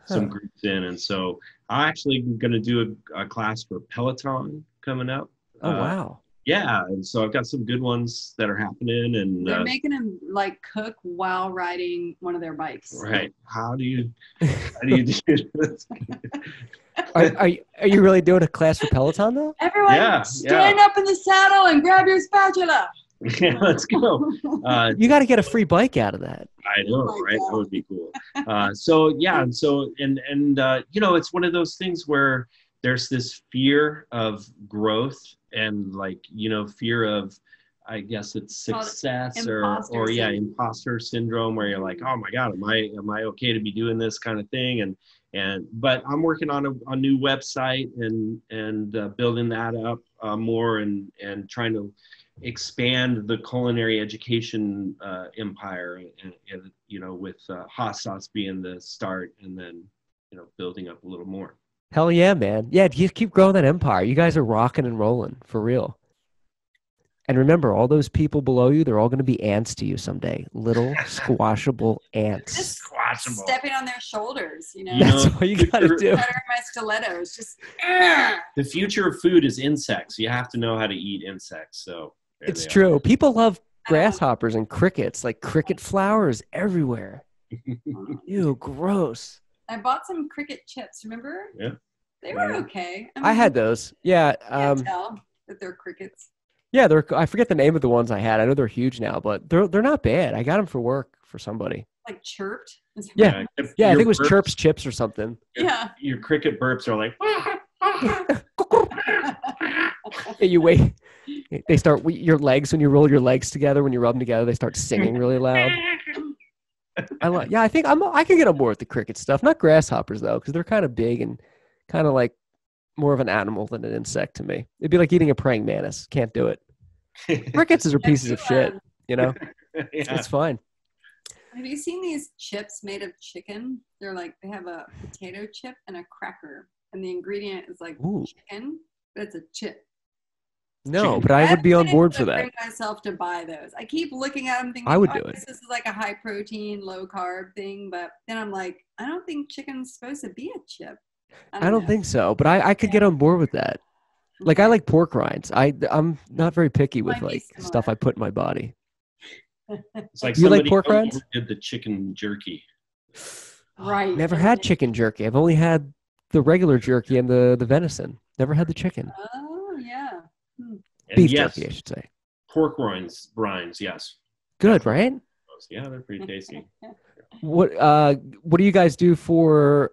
some groups in. And so I'm actually going to do a class for Peloton coming up. Oh wow! Yeah, and so I've got some good ones that are happening, and they're making them like cook while riding one of their bikes. Right? How do you do this? Are you really doing a class for Peloton though? Everyone, stand up in the saddle and grab your spatula. Yeah, let's go. You got to get a free bike out of that. I know, right? That would be cool. It's one of those things where there's this fear of growth and fear of, I guess it's success or imposter syndrome, where you're like, oh my God, am I okay to be doing this kind of thing? But I'm working on a new website and building that up more and trying to expand the culinary education empire, and with hot sauce being the start, and then building up a little more. Hell yeah, man. Yeah, you keep growing that empire. You guys are rocking and rolling for real. And remember, all those people below you, they're all going to be ants to you someday. Little squashable ants. Just stepping on their shoulders, That's what you got to do. My stilettos, just. The future of food is insects. You have to know how to eat insects. So it's true. People love grasshoppers and crickets, like cricket flowers everywhere. Ew, gross. I bought some cricket chips, remember? Yeah. They were okay. I had those. Yeah. I can tell that they're crickets. Yeah, I forget the name of the ones I had. I know they're huge now, but they're not bad. I got them for work for somebody. Like chirped? Yeah. I think it was Chirp's Chips or something. Yeah. Your cricket burps are like. You wait. They start your legs when you roll your legs together. When you rub them together, they start singing really loud. I think I can get on board with the cricket stuff. Not grasshoppers though, because they're kind of big and kind of like more of an animal than an insect to me. It'd be like eating a praying mantis. Can't do it. Crickets are pieces of shit. It's fine. Have you seen these chips made of chicken? They're like, they have a potato chip and a cracker, and the ingredient is like chicken, but it's a chip. No, but I would be on board for that. I bring myself to buy those. I keep looking at them thinking, I would do it. This is like a high protein, low carb thing, but then I'm like, I don't think chicken's supposed to be a chip. I don't think so, but I could get on board with that. Like I like pork rinds. I'm not very picky with like stuff I put in my body. It's like you like pork rinds? Did the chicken jerky? Right. Never had chicken jerky. I've only had the regular jerky and the venison. Never had the chicken. Oh yeah. Beef jerky, I should say. Pork rinds, yes. Good, right? Yeah, they're pretty tasty. What do you guys do for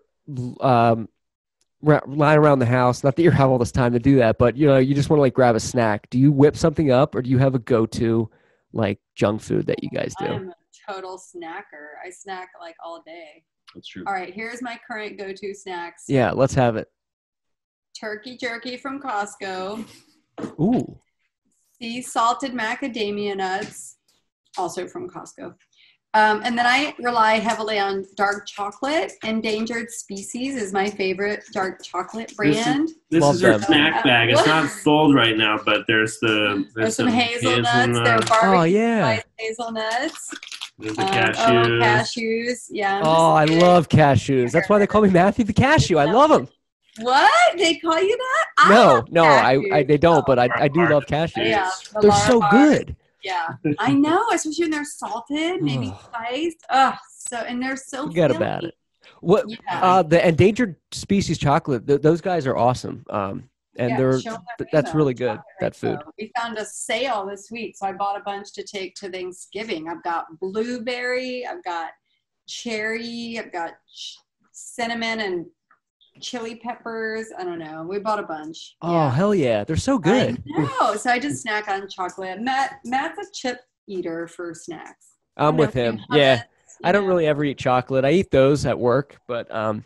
lying around the house, not that you have all this time to do that, but you just want to like grab a snack. Do you whip something up, or do you have a go-to like junk food that you guys do? I'm a total snacker. I snack like all day. That's true. All right, here's my current go-to snacks. Yeah, let's have it. Turkey jerky from Costco. Ooh. Sea salted macadamia nuts, also from Costco. And then I rely heavily on dark chocolate. Endangered Species is my favorite dark chocolate brand. This Love is our them. snack bag. It's not sold right now, but there's some hazelnuts. They're barbecue hazelnuts. There's the cashews. Cashews. Yeah. I love cashews. That's why they call me Matthew the Cashew. I love them. What? They call you that? No, they don't, but I do love cashews. Yeah, they're so good. Yeah, I know, especially when they're salted, maybe spiced. And they're so Forget filthy. about it. What? Yeah. The Endangered Species chocolate. Those guys are awesome. That's really good. That food. So we found a sale this week, so I bought a bunch to take to Thanksgiving. I've got blueberry, I've got cherry, I've got cinnamon and chili peppers. I don't know. We bought a bunch. Oh, hell yeah. They're so good. I know. So I just snack on chocolate. Matt's a chip eater for snacks. I'm with him. Yeah. I don't really ever eat chocolate. I eat those at work, but I'm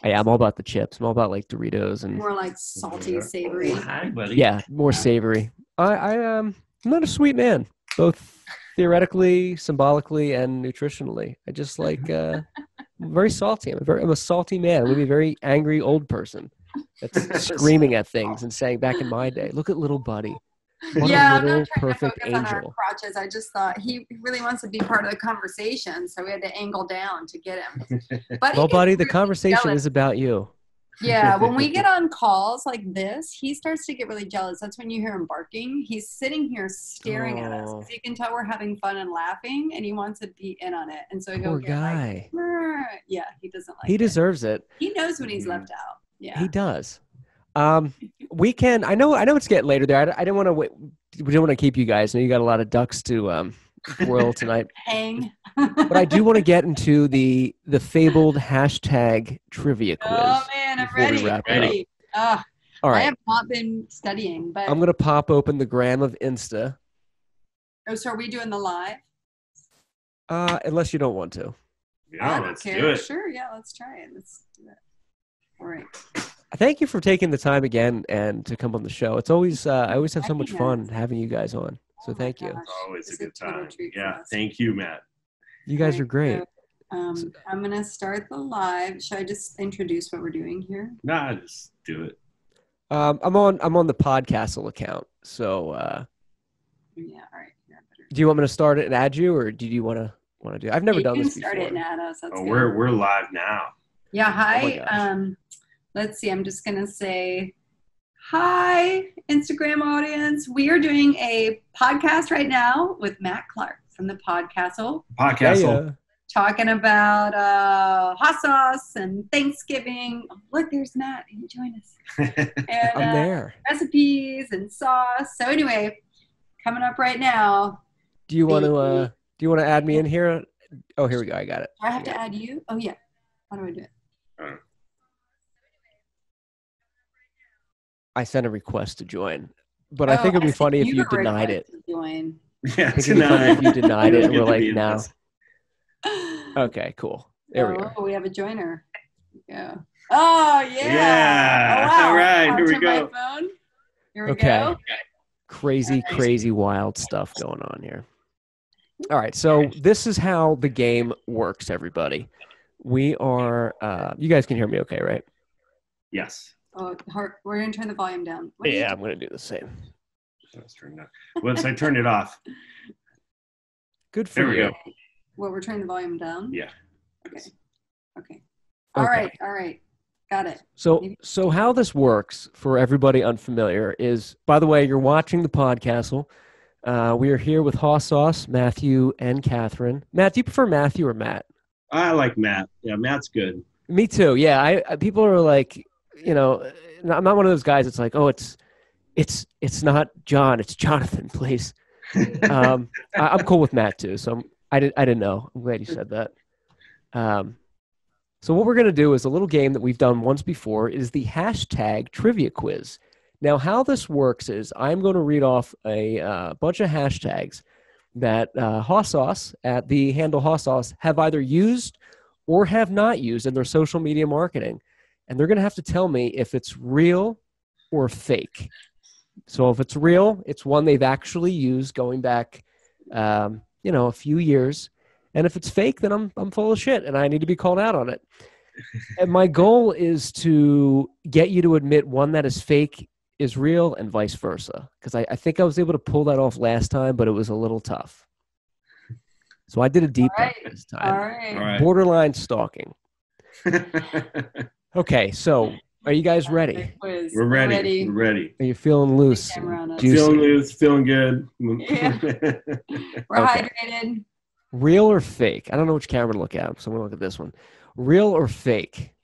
all about the chips. I'm all about like Doritos and more like salty, savory. Hi, buddy. Yeah, more savory. I'm not a sweet man, both theoretically, symbolically, and nutritionally. I just like I'm very salty. I'm a salty man. I'm a very angry old person that's screaming at things and saying, back in my day, look at little buddy. What a little perfect angel. On our crotches. I just thought he really wants to be part of the conversation, so we had to angle down to get him. Well, buddy, the conversation is about you. Yeah, when we get on calls like this, he starts to get really jealous. That's when you hear him barking. He's sitting here staring at us because you can tell we're having fun and laughing, and he wants to be in on it. And so Poor guy. Like, yeah, he doesn't like He deserves it. He knows when he's left out. Yeah, he does. We can. I know it's getting later there. I didn't want to wait. We didn't want to keep you guys. I know you got a lot of ducks to boil tonight. Hang. But I do want to get into the fabled hashtag trivia quiz. Oh man, I'm ready. All right. I have not been studying, but I'm gonna pop open the gram of Insta. Oh, so are we doing the live? Unless you don't want to. Yeah, let's do it. Sure, yeah, let's try it. Let's do it. All right. Thank you for taking the time again and to come on the show. It's always I always have so much fun having you guys on. So thank you. It's always a good time. Yeah, thank you, Matt. You guys are great. I'm gonna start the live. Should I just introduce what we're doing here? Nah, just do it. I'm on the Podcastle account. So yeah, all right. Yeah, do you want me to start it and add you, or do you want to do? I've never done this before. Start it and add us. We're live now. Yeah. Hi. Let's see. I'm just gonna say hi, Instagram audience. We are doing a podcast right now with Matt Clark from the Podcastle. Yeah. Talking about hot sauce and Thanksgiving. Oh, look, there's Matt. He can join us. And, I'm there. Recipes and sauce. So anyway, coming up right now. Do you want to add me in here? Oh, here we go. I got it. Do I have to add you? Oh yeah. How do I do it? I sent a request to join, but I think it'd be funny if you denied it. Join. Yeah, it'd be funny if you denied it and we're like, no. Okay, cool. There we go. Oh, we have a joiner. Yeah. Oh, yeah. Yeah. Oh, wow. All right, here we go. My phone. Here we go. Crazy, wild stuff going on here. All right, so this is how the game works, everybody. We are, you guys can hear me okay, right? Yes. Oh, we're going to turn the volume down. Yeah, I'm going to do the same. Once I turned it off. Good for you. There we go. Well, we're turning the volume down? Yeah. Okay. All right. Got it. So how this works for everybody unfamiliar is, by the way, you're watching the Podcastle. We are here with Soss, Matthew, and Catherine. Matt, do you prefer Matthew or Matt? I like Matt. Yeah, Matt's good. Me too. Yeah, people are like, I'm not one of those guys that's like, oh, it's not John, it's Jonathan, please. I'm cool with Matt too. So I didn't know. I'm glad you said that. So what we're going to do is a little game that we've done once before is the hashtag trivia quiz. Now, how this works is I'm going to read off a bunch of hashtags that Soss at the handle Soss have either used or have not used in their social media marketing. And they're going to have to tell me if it's real or fake. So if it's real, it's one they've actually used going back, a few years. And if it's fake, then I'm full of shit and I need to be called out on it. And my goal is to get you to admit one that is fake is real and vice versa. Because I think I was able to pull that off last time, but it was a little tough. So I did a deep dive this time. All right. Borderline stalking. Okay, so are you guys ready? We're ready. We're ready. Are you feeling loose? Feeling loose, feeling good. Yeah. We're hydrated. Real or fake? I don't know which camera to look at, so I'm going to look at this one. Real or fake?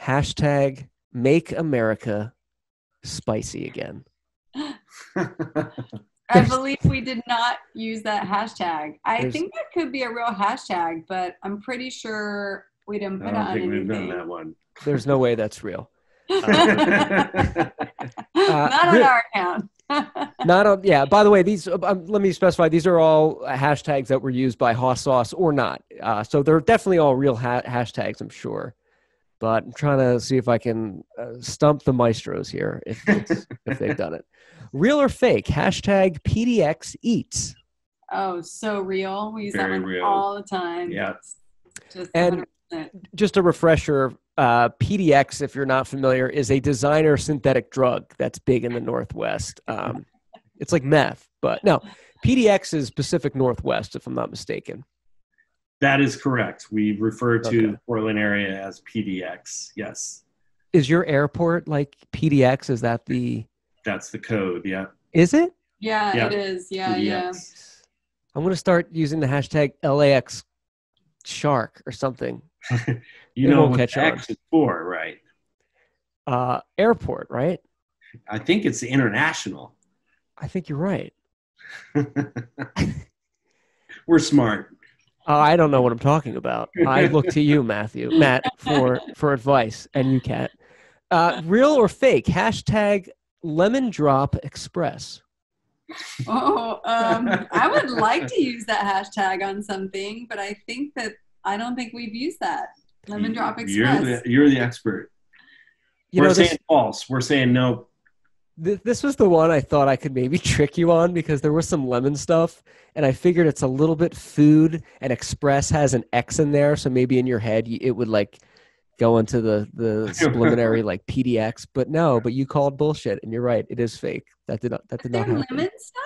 Hashtag make America spicy again. I believe we did not use that hashtag. I think that could be a real hashtag, but I'm pretty sure we didn't put it on anything. We've done that one. There's no way that's real. Not on our account. Not on. Yeah. By the way, these. Let me specify. These are all hashtags that were used by Soss or not. So they're definitely all real hashtags, I'm sure. But I'm trying to see if I can stump the maestros here if they've done it. Real or fake? Hashtag PDX eats. Oh, so real. We use Very that one real. all the time. Yeah. Just a refresher, PDX, if you're not familiar, is a designer synthetic drug that's big in the Northwest. It's like meth, but no, PDX is Pacific Northwest, if I'm not mistaken. That is correct. We refer to the Portland area as PDX. Yes. Is your airport like PDX? Is that That's the code, yeah. Is it? Yeah, it is. Yeah, PDX. Yeah. I'm going to start using the hashtag LAX shark or something. You know what the X is for, right? Airport, right? I think it's international. I think you're right. We're smart. I don't know what I'm talking about. I look to you, Matt, for advice, and you, Kat. Real or fake? Hashtag Lemon Drop Express. Oh, I would like to use that hashtag on something, but I don't think we've used that. Lemon Drop Express. You're the expert. We're saying false. We're saying no. This was the one I thought I could maybe trick you on because there was some lemon stuff, and I figured it's a little bit food, and Express has an X in there, so maybe in your head it would like go into the subliminary like PDX, but you called bullshit, and you're right, it is fake. That did not happen. Lemon stuff?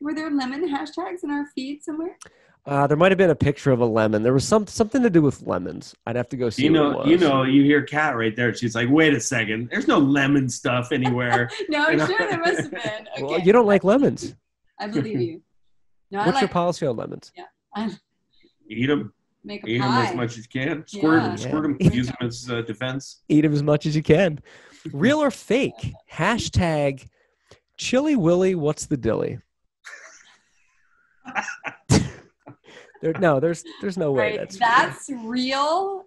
Were there lemon hashtags in our feed somewhere? There might have been a picture of a lemon. There was something to do with lemons. I'd have to go see. What it was. You hear Kat right there. She's like, "Wait a second, there's no lemon stuff anywhere." No, I'm sure there must have been. Okay. Well, you don't like lemons. I believe you. No, What's your policy on lemons? Yeah, eat them. Make a eat pie. them as much as you can. Squirt them. Use them as defense. Eat them as much as you can. Real or fake? Hashtag Chili Willy. What's the dilly? There's no way that's real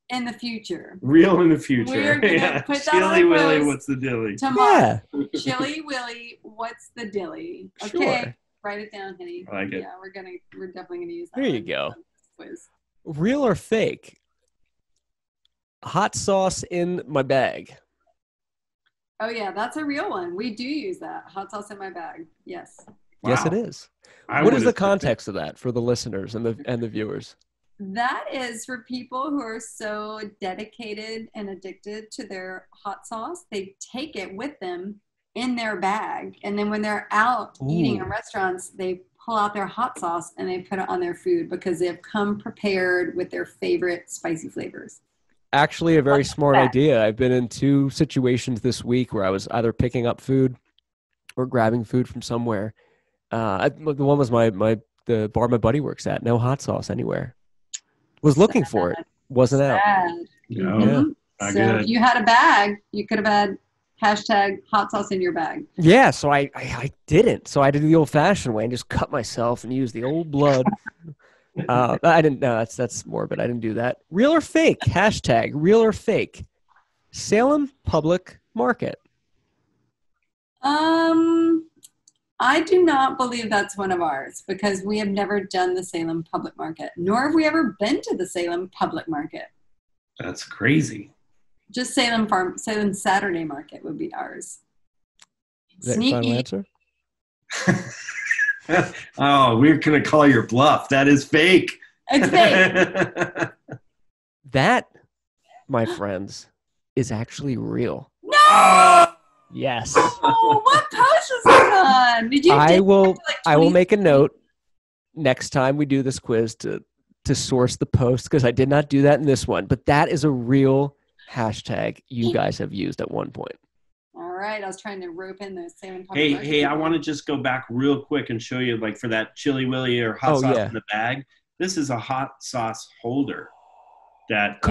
in the future. Real in the future. We're gonna put that Chili on Willy, what's the dilly? Tomorrow. Yeah. Chili Willy, what's the dilly? Okay, sure. Write it down, honey. I like it. Yeah, we're definitely gonna use that. Here you go. Quiz. Real or fake? Hot sauce in my bag. Oh yeah, that's a real one. We do use that. Hot sauce in my bag. Yes. Wow. Yes, it is. What is the context of that for the listeners and the viewers? That is for people who are so dedicated and addicted to their hot sauce. They take it with them in their bag. And then when they're out eating in restaurants, they pull out their hot sauce and they put it on their food because they've come prepared with their favorite spicy flavors. Actually, a very smart idea. I've been in 2 situations this week where I was either picking up food or grabbing food from somewhere. The one was the bar my buddy works at. No hot sauce anywhere. Was looking for it. Wasn't out. No, yeah. So if you had a bag, you could have had hashtag hot sauce in your bag. Yeah, so I didn't. So I did the old-fashioned way and just cut myself and used the old blood I didn't know. That's morbid. I didn't do that. Real or fake? Hashtag real or fake. Salem Public Market. I do not believe that's one of ours because we have never done the Salem Public Market, nor have we ever been to the Salem Public Market. That's crazy. Just Salem Saturday Market would be ours. Is that your final answer? Oh, we're going to call your bluff. That is fake. It's fake. That, my friends, is actually real. No! Yes. Oh, what post was that on? Did you? I will make a note next time we do this quiz to source the post because I did not do that in this one. But that is a real hashtag you guys have used at one point. All right, I was trying to rope in those Salmon. Hey, I want to just go back real quick and show you, like, for that Chili Willy or hot sauce in the bag. This is a hot sauce holder that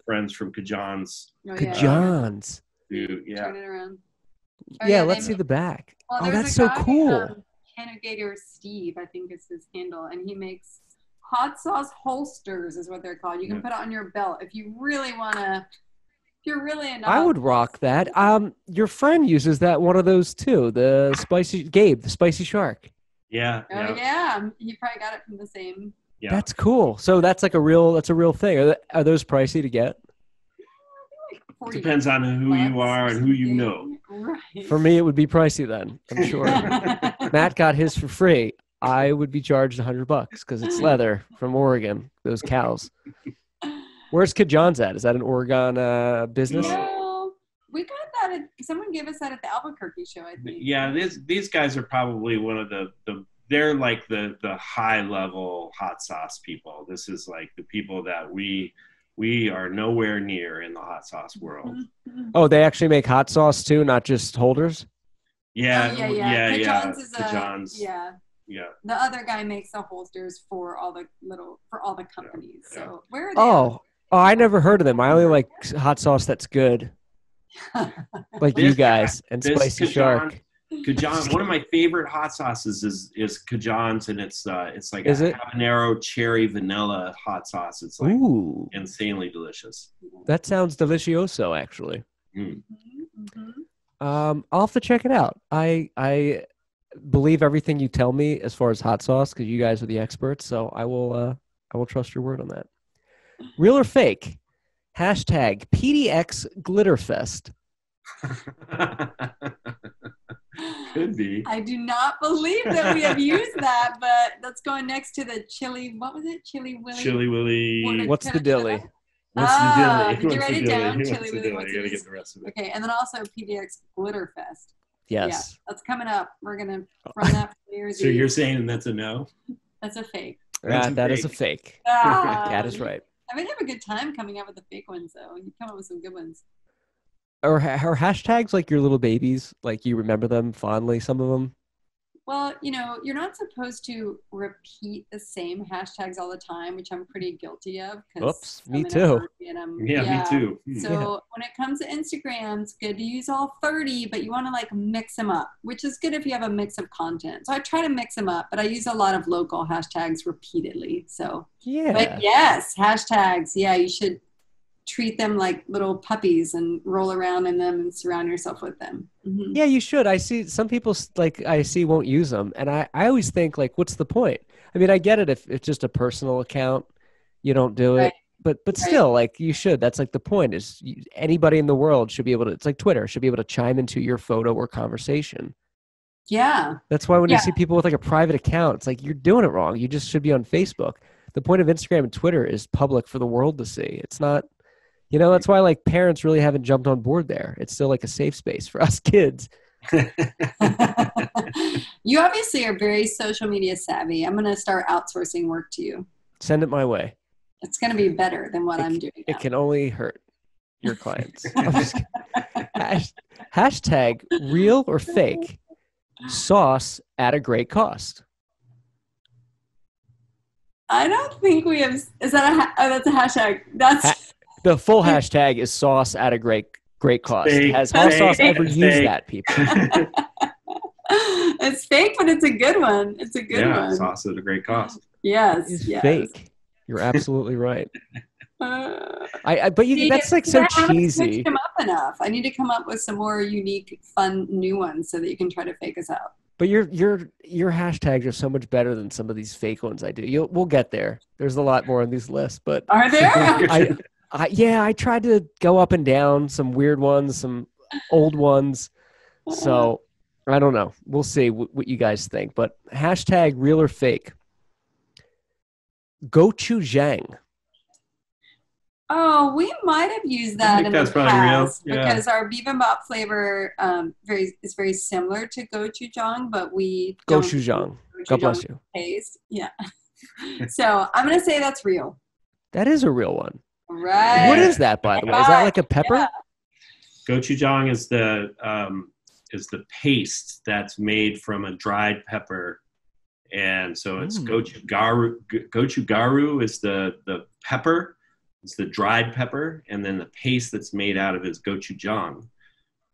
friends from Kajan's. Kajan's. Do, yeah. Turn it around. Yeah, let's see the back. Well, that's so cool. Canagator Steve, I think is his handle, and he makes hot sauce holsters, is what they're called. You can put it on your belt if you really want to. If you're really into. I would rock that. Your friend uses one of those too. The spicy shark. Yeah. Oh yeah, he probably got it from the same. Yeah. That's cool. So that's a real thing. Are those pricey to get? Depends on who you are and who you know. Right. For me, it would be pricey then, I'm sure. Matt got his for free. I would be charged $100 because it's leather from Oregon, those cows. Where's Kajan's at? Is that an Oregon business? No, we got that. Someone gave us that at the Albuquerque show, I think. Yeah, these guys are probably one of they're like the high level hot sauce people. This is like the people that we are nowhere near in the hot sauce world. Oh, they actually make hot sauce too, not just holders? Yeah. Kajan's. Yeah. The other guy makes the holsters for all the companies. Yeah. So where are they? Oh, I never heard of them. I only like hot sauce that's good. Like you guys and spicy shark. Kajan, one of my favorite hot sauces is Kajan's, and it's like habanero cherry vanilla hot sauce. It's like insanely delicious. That sounds delicioso, actually. Mm-hmm. I'll have to check it out. I believe everything you tell me as far as hot sauce because you guys are the experts. So I will trust your word on that. Real or fake? Hashtag PDX Glitterfest. Could be. I do not believe that we have used that, but that's going next to the chili. What was it? Chili Willy. Chili Willy. What's the dilly? What's the dilly? Did you write it down? Chili Willy. I gotta get the rest of it. Okay, and then also PDX Glitterfest. Yes. Yeah, that's coming up. We're gonna run that for New Year's So you're saying that's a no? That's a fake. That is a fake. That is right. I mean, have a good time coming up with the fake ones, though. You come up with some good ones. Or hashtags like your little babies? Like you remember them fondly, some of them? Well, you're not supposed to repeat the same hashtags all the time, which I'm pretty guilty of. Oops, me too. Me too. So when it comes to Instagram, it's good to use all 30, but you want to mix them up, which is good if you have a mix of content. So I try to mix them up, but I use a lot of local hashtags repeatedly. So yeah. But yes, hashtags. Yeah, you should treat them like little puppies and roll around in them and surround yourself with them. Mm-hmm. Yeah, you should. I see some people won't use them. And I always think what's the point? I mean, I get it if it's just a personal account, you don't do it, but still you should. That's the point is anybody in the world should be able to, it's like Twitter should be able to chime into your photo or conversation. Yeah. That's why when you see people with a private account, it's you're doing it wrong. You just should be on Facebook. The point of Instagram and Twitter is public for the world to see. It's not, that's why parents really haven't jumped on board there. It's still a safe space for us kids. You obviously are very social media savvy. I'm going to start outsourcing work to you. Send it my way. It's going to be better than what I'm doing now. It can only hurt your clients. Hashtag real or fake sauce at a great cost. I don't think we have. Is that that's a hashtag? That's the full hashtag is sauce at a great cost. Has Hot Sauce ever used that, people? It's fake, but it's a good one. It's a good Yeah, one. Soss at a great cost. Yes, It's yes. fake. You're absolutely right. Uh, But see, that's like so I haven't cheesy. switched them up enough. I need to come up with some more unique, fun, new ones so that you can try to fake us out. But your hashtags are so much better than some of these fake ones I do. We'll get there. There's a lot more on these lists, but Are there? I tried to go up and down some weird ones, some old ones. So I don't know. We'll see what you guys think. But hashtag real or fake. Gochujang. Oh, we might have used I that think in that's the probably real. past Yeah. because our bibimbap flavor is very similar to gochujang, but we Gochujang. God bless you. Taste. Yeah. So I'm gonna say that's real. That is a real one. Right. What is that, by the way? Is that like a pepper? Yeah. Gochujang is the paste that's made from a dried pepper, and so it's gochugaru. Gochugaru is the pepper. It's the dried pepper, and then the paste that's made out of it is gochujang.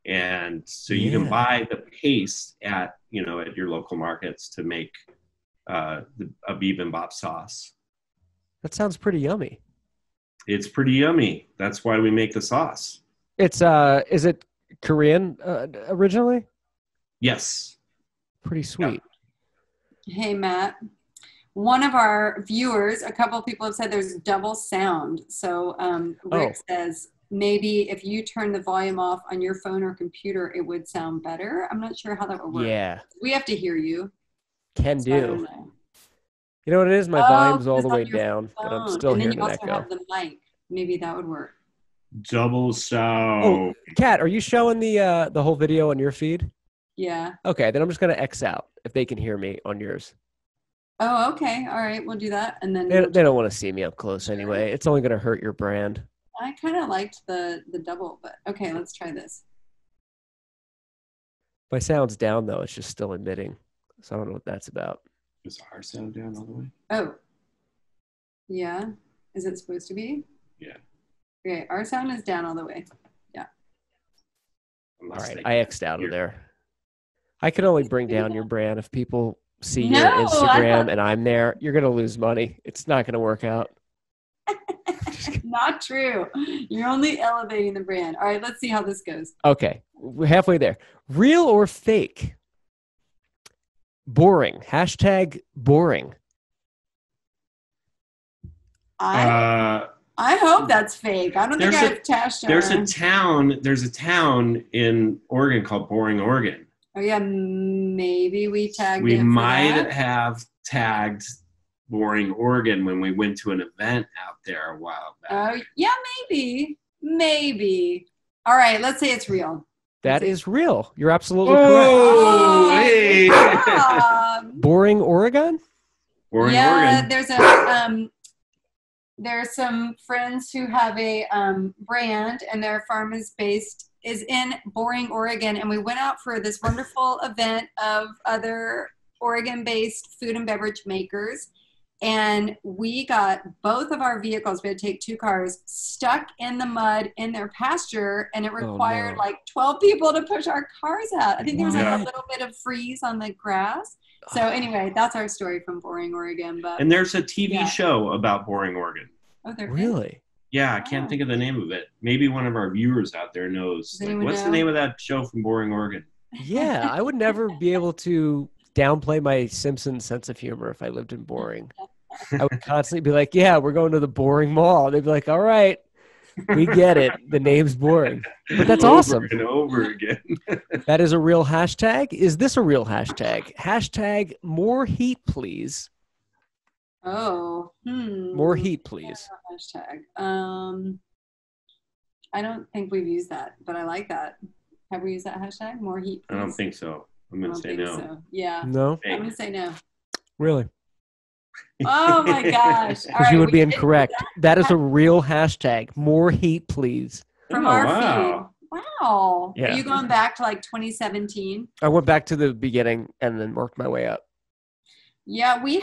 And so you can buy the paste at your local markets to make a bibimbap sauce. That sounds pretty yummy. It's pretty yummy. That's why we make the sauce. It's is it Korean originally? Yes. Pretty sweet. Hey, Matt. One of our viewers, a couple of people have said there's double sound. So Rick says maybe if you turn the volume off on your phone or computer, it would sound better. I'm not sure how that would work. Yeah. We have to hear you. Can So do. You know what it is? My volume's all the way your down, but I'm phone. still and then hearing you an also echo. have the mic. Maybe that would work. Double sound. Oh, Kat, are you showing the whole video on your feed? Yeah. Okay, then I'm just gonna X out if they can hear me on yours. Oh, okay. All right. We'll do that. And then They don't want to see me up close anyway. It's only gonna hurt your brand. I kind of liked the double, but okay, let's try this. My sound's down though. It's just still emitting, so I don't know what that's about. Is our sound down all the way? Oh. Yeah. Is it supposed to be? Yeah. Okay. Our sound is down all the way. Yeah. Unless All right, they I can X'd out hear. of there. I could only bring down your brand if people see No, your I Instagram thought- and I'm there. You're gonna lose money. It's not gonna work out. Not true. You're only elevating the brand. All right, let's see how this goes. Okay, we're halfway there. Real or fake? Boring. Hashtag boring. I hope that's fake. I don't think I've tashed There's a town in Oregon called Boring, Oregon. Oh yeah, maybe we tagged We it for might that. have tagged Boring, Oregon when we went to an event out there a while back. Oh yeah, maybe. All right, let's say it's real. That is real. You're absolutely Oh, correct. hey. good job. Boring, Oregon? Boring, Yeah, Oregon. there's some friends who have a brand, and their farm is in Boring, Oregon, and we went out for this wonderful event of other Oregon-based food and beverage makers, and we got both of our vehicles, we had to take 2 cars, stuck in the mud in their pasture, and it required like 12 people to push our cars out. I think there was like a little bit of freeze on the grass. So anyway, that's our story from Boring, Oregon. But And there's a TV show about Boring, Oregon. oh, there is? Really? Yeah, I can't think of the name of it. Maybe one of our viewers out there knows. Does anyone What's know? the name of that show from Boring, Oregon? Yeah, I would never be able to downplay my Simpsons sense of humor if I lived in Boring. I would constantly be like, yeah, we're going to the Boring Mall. They'd be like, all right, we get it. The name's Boring. But that's awesome. Over and over again. That is a real hashtag. Is this a real hashtag? Hashtag more heat, please. Oh, More heat, please. Hashtag. I don't think we've used that, but I like that. Have we used that hashtag? More heat, please? I don't think so. I'm going to say no. So. Yeah. No? I'm going to say no. Really? Oh my gosh. All Because you right, would be we did incorrect. That is a real hashtag. More heat, please. from Oh, our wow. feed. Wow. Yeah. Are you going back to like 2017? I went back to the beginning and then worked my way up. Yeah, we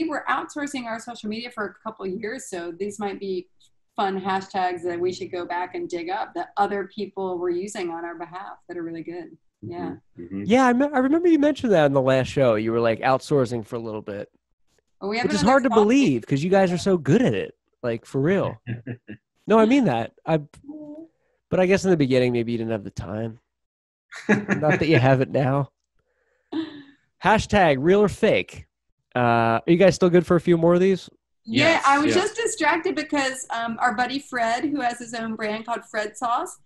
were outsourcing our social media for a couple of years, so these might be fun hashtags that we should go back and dig up that other people were using on our behalf that are really good. Yeah. Mm-hmm. Yeah, I remember you mentioned that in the last show. You were like outsourcing for a little bit, Oh, we have which is another hard to sauce believe maker. because you guys are so good at it. Like for real. No, I mean that. But I guess in the beginning, maybe you didn't have the time. Not that you have it now. Hashtag real or fake. Are you guys still good for a few more of these? Yeah, Yes, I was yes. just distracted because our buddy Fred, who has his own brand called Fred Sauce,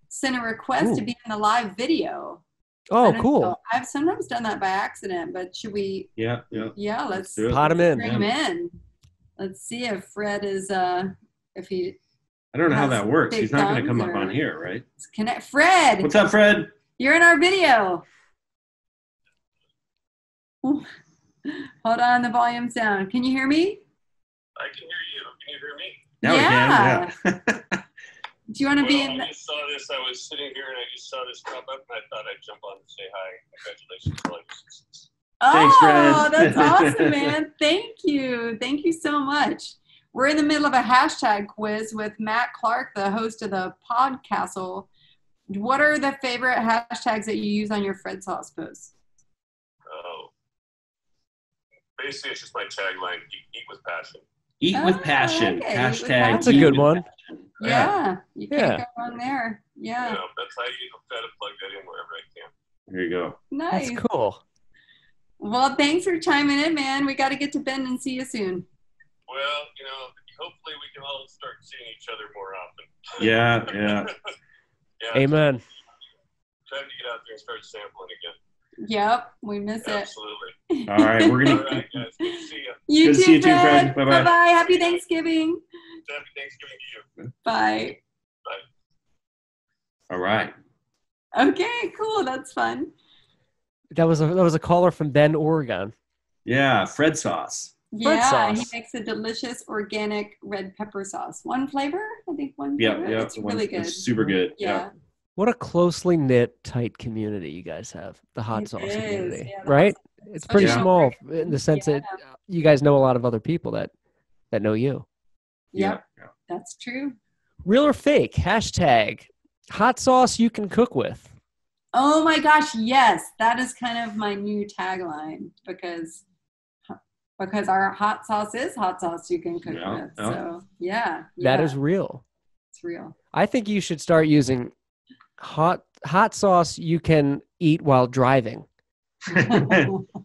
sent a request to Ooh. be in a live video. Oh, I don't know. cool. I've sometimes done that by accident, but should we? Yeah. Yeah, let's do it. Pot him in. bring him in. Let's see if Fred is if he I don't know how has that works. big He's not going to thumbs come up or- on here, right? connect. Fred, What's up, Fred? you're in our video. Hold on, the volume's down. Can you hear me? I can hear you. Can you hear me? Now we can. Yeah. Do you want to be Well, in? I just saw this. I was sitting here and I just saw this pop up and I thought I'd jump on to say hi. Congratulations on all your success. Thanks, Fred. Oh, that's awesome, man. Thank you. Thank you so much. We're in the middle of a hashtag quiz with Matt Clark, the host of the Podcastle. What are the favorite hashtags that you use on your Fred Sauce posts? Oh, basically, it's just my tagline: eat with passion. Eat with passion. okay. Hashtag. That's a eat good with one. passion. Yeah, you can't Yeah. go wrong there. Yeah, That's how you try to plug that in wherever I can. There you go. nice. That's cool. Well, thanks for chiming in, man. We got to get to Bend and see you soon. Well, hopefully we can all start seeing each other more often. Yeah. Yeah. Amen. Time to get out there and start sampling again. Yep, we miss it. Absolutely. All right. We're All gonna. right, guys. Good to see you. You Good to too, see you too, Fred. Fred. Bye-bye. Bye-bye. Happy Thanksgiving. Happy Thanksgiving to you. Bye. All right. Okay, cool. That's fun. That was a caller from Bend, Oregon. Yeah. Fred Sauce. Fred Yeah, sauce. he makes a delicious organic red pepper sauce. One flavor, I think one Yeah. flavor. Yeah. It's really good. It's super good. Yeah. What a closely knit, tight community you guys have. The hot It sauce is. community, Yeah, the right? hot It's pretty Yeah. small in the sense that you guys know a lot of other people that know you. Yep, Yeah. that's true. Real or fake? Hashtag hot sauce you can cook with. Oh my gosh, yes. That is kind of my new tagline because our hot sauce is hot sauce you can cook Yeah, with. yeah. So yeah. That is real. It's real. I think you should start using hot sauce you can eat while driving.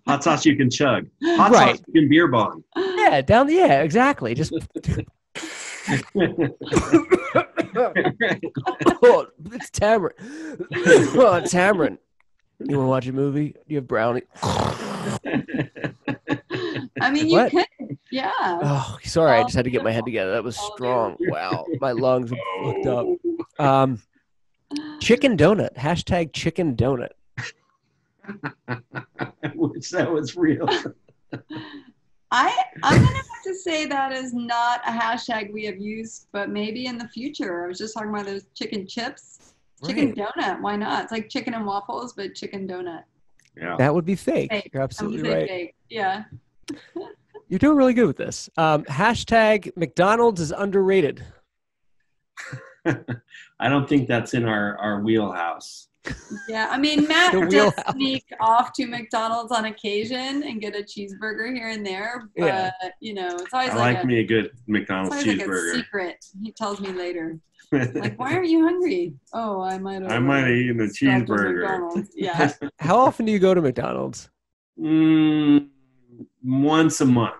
Hot sauce you can chug. Hot Right. sauce you can beer bong. Yeah, exactly. Just oh, it's tamarind. Oh, tamarind. You want to watch a movie? Do you have brownie? I mean, you What? could. Yeah. Oh, sorry. I just had to get my head together. That was strong. Wow. My lungs are fucked up. Chicken donut. Hashtag chicken donut. I wish that was real. I'm gonna have to say that is not a hashtag we have used, but maybe in the future. I was just talking about those chicken chips. Chicken donut, why not? It's like chicken and waffles, but chicken donut. Yeah. That would be fake. Fake. You're I'm absolutely gonna say right. fake. Yeah. You're doing really good with this. Hashtag McDonald's is underrated. I don't think that's in our wheelhouse. Yeah. I mean, Matt The does wheelhouse. sneak off to McDonald's on occasion and get a cheeseburger here and there, but Yeah. it's always I like like me a good it's McDonald's always like a cheeseburger. secret. He tells me later. Like, why aren't you hungry? Oh, I might have. I might have eaten a stopped at cheeseburger. McDonald's. Yeah. How often do you go to McDonald's? Once a month,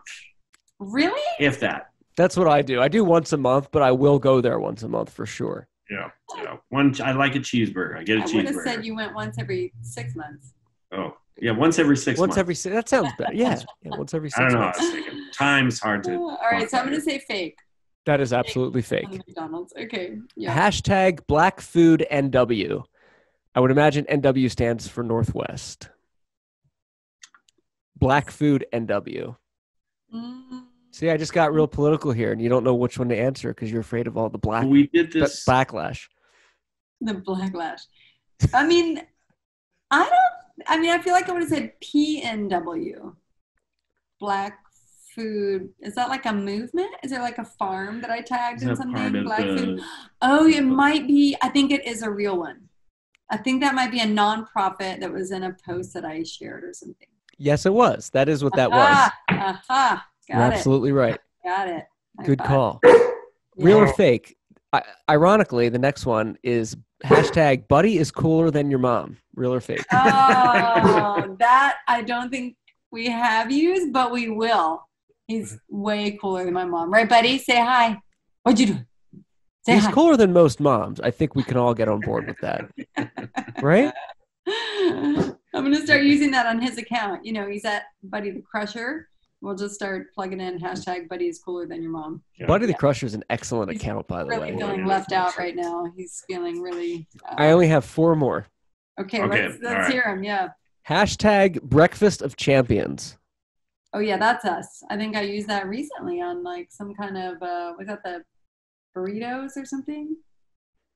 Really? if that. That's what I do. I do once a month, but I will go there once a month for sure. Yeah. I like a cheeseburger. I get a I would have cheeseburger. said you went once every 6 months. Oh, yeah, once every 6 Once months. every that sounds better. Yeah, once every 6 I don't know. I months. was thinking time's hard to. All right, so I'm going to say fake That is absolutely fake. on McDonald's. Okay. Yeah. Hashtag Black Food NW. I would imagine NW stands for Northwest. Black Food NW. Mm, See, I just got real political here, and you don't know which one to answer because you're afraid of all the We did this. backlash. the backlash. I mean, I feel like I would have said PNW. Black food. Is that like a movement? Is there like a farm that I tagged Is in that something? part of Black food. the? Oh, it might be. I think it is a real one. I think that might be a nonprofit that was in a post that I shared or something. Yes, it was. That is what that was. Aha. You're Got it. absolutely right. Got it. Good call. Yeah. Real or fake? Ironically, the next one is hashtag Buddy is cooler than your mom. Real or fake? Oh, that I don't think we have used, but we will. He's way cooler than my mom. Right, buddy? Say hi. What'd you do? Say He's hi. cooler than most moms. I think we can all get on board with that. Right? I'm going to start using that on his account. He's at Buddy the Crusher. We'll just start plugging in hashtag Buddy is cooler than your mom. Yeah. Buddy the Crusher is an excellent He's account, by the really way. feeling left out right now. He's feeling really. I only have 4 more. Okay, Okay, let's all right. hear him. Yeah. Hashtag Breakfast of Champions. Oh yeah, that's us. I think I used that recently on like some kind of was that the burritos or something?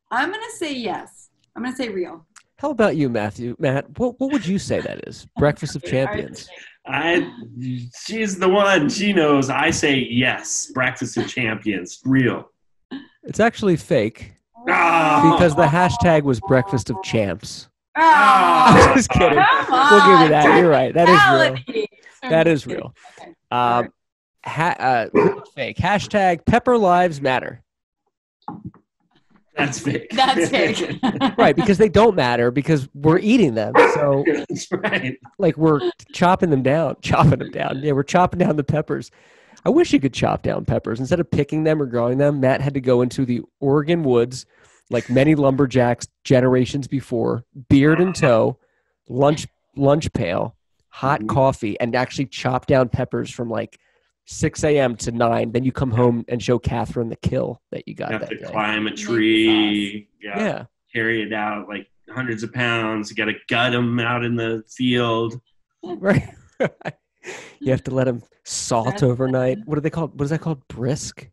I'm gonna say yes. I'm gonna say real. How about you, Matthew? Matt, what would you say that is? Breakfast of Champions. She's the one. She knows. I say yes. Breakfast of Champions. Real. It's actually fake Oh. because the hashtag was Breakfast of Champs. Oh, I'm just kidding. come on. We'll give you that. You're right. That is real. Reality. That is real. Okay. All right. Fake. Hashtag Pepper Lives Matter. That's fake. That's fake. Right, because they don't matter because we're eating them. So, That's right. like, we're chopping them down. Yeah, we're chopping down the peppers. I wish you could chop down peppers. Instead of picking them or growing them, Matt had to go into the Oregon woods, like many lumberjacks generations before, beard in tow, lunch pail, hot coffee, and actually chop down peppers from like 6 a.m. to 9. Then you come home and show Catherine the kill that you got You have that to day. climb a tree. Yeah. Carry it out like hundreds of pounds. You got to gut them out in the field. Right. You have to let them salt overnight. What are they called? What is that called? Brisk?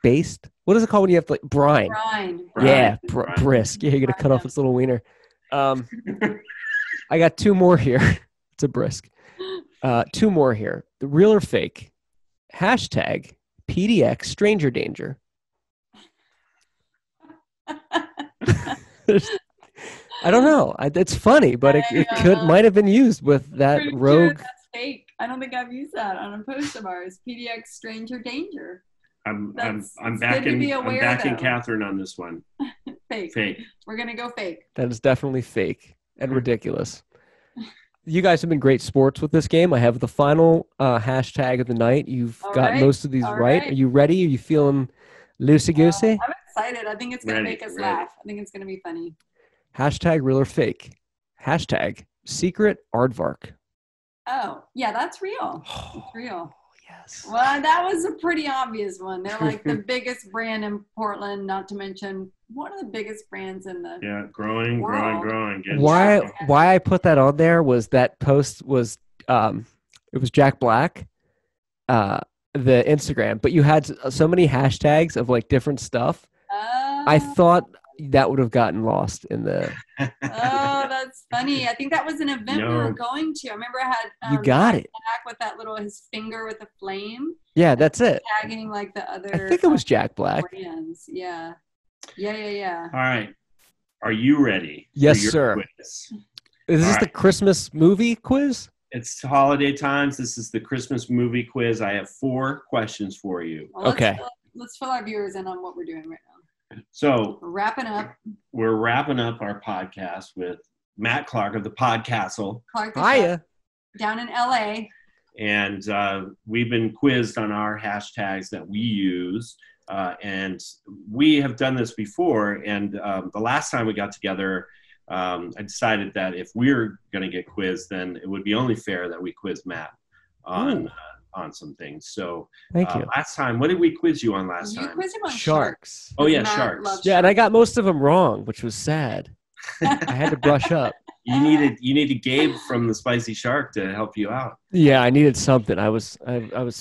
Based? What is it called when you have to, like, brine? Brine. Yeah, Brine. brisk. Yeah, you're going to cut off its little wiener. I got 2 more here. It's a brisk. 2 more here. The real or fake? Hashtag PDX Stranger Danger. I don't know. It's funny, but it might have been used with that Pretty rogue. sure that's fake. I don't think I've used that on a post of ours. PDX Stranger Danger. I'm It's good to backing be aware, though. Catherine on this one. Fake. Fake. We're gonna go fake. That is definitely fake and ridiculous. You guys have been great sports with this game. I have the final hashtag of the night. You've All got right. most of these All right. right. Are you ready? Are you feeling loosey-goosey? I'm excited. I think it's gonna Ready, make us ready. laugh. I think it's gonna be funny. Hashtag real or fake. Hashtag secret aardvark. Oh, yeah, that's real. It's real. Yes. Well, that was a pretty obvious one. They're like the biggest brand in Portland, not to mention one of the biggest brands in the Yeah, growing. Getting Why strong. I put that on there was that post was it was Jack Black, the Instagram, but you had so many hashtags of like different stuff. I thought that would have gotten lost in the. Oh, that's funny. I think that was an event we were No. going to. I remember I had You got it. Jack with that little his finger with the flame Yeah, that's it. tagging like the other. I think it was Jack Black. brands. Yeah. Yeah. All right. Are you ready? for Yes, your sir. quiz? Is this All the right. Christmas movie quiz? It's holiday times. This is the Christmas movie quiz. I have 4 questions for you. Well, Okay. Let's fill our viewers in on what we're doing right now. So We're wrapping up. we're wrapping up our podcast with Matt Clark of the Podcastle. Clark the Chef Hiya. down in LA. And we've been quizzed on our hashtags that we use. And we have done this before. And the last time we got together, I decided that if we're going to get quizzed, then it would be only fair that we quiz Matt on some things. So Thank you. last time, what did we quiz you on last You time? quizzed him on Sharks. Oh, yeah, Matt sharks. loves Yeah, and I got most of them wrong, which was sad. I had to brush up. You needed Gabe from the Spicy Shark to help you out. Yeah, I needed something. I was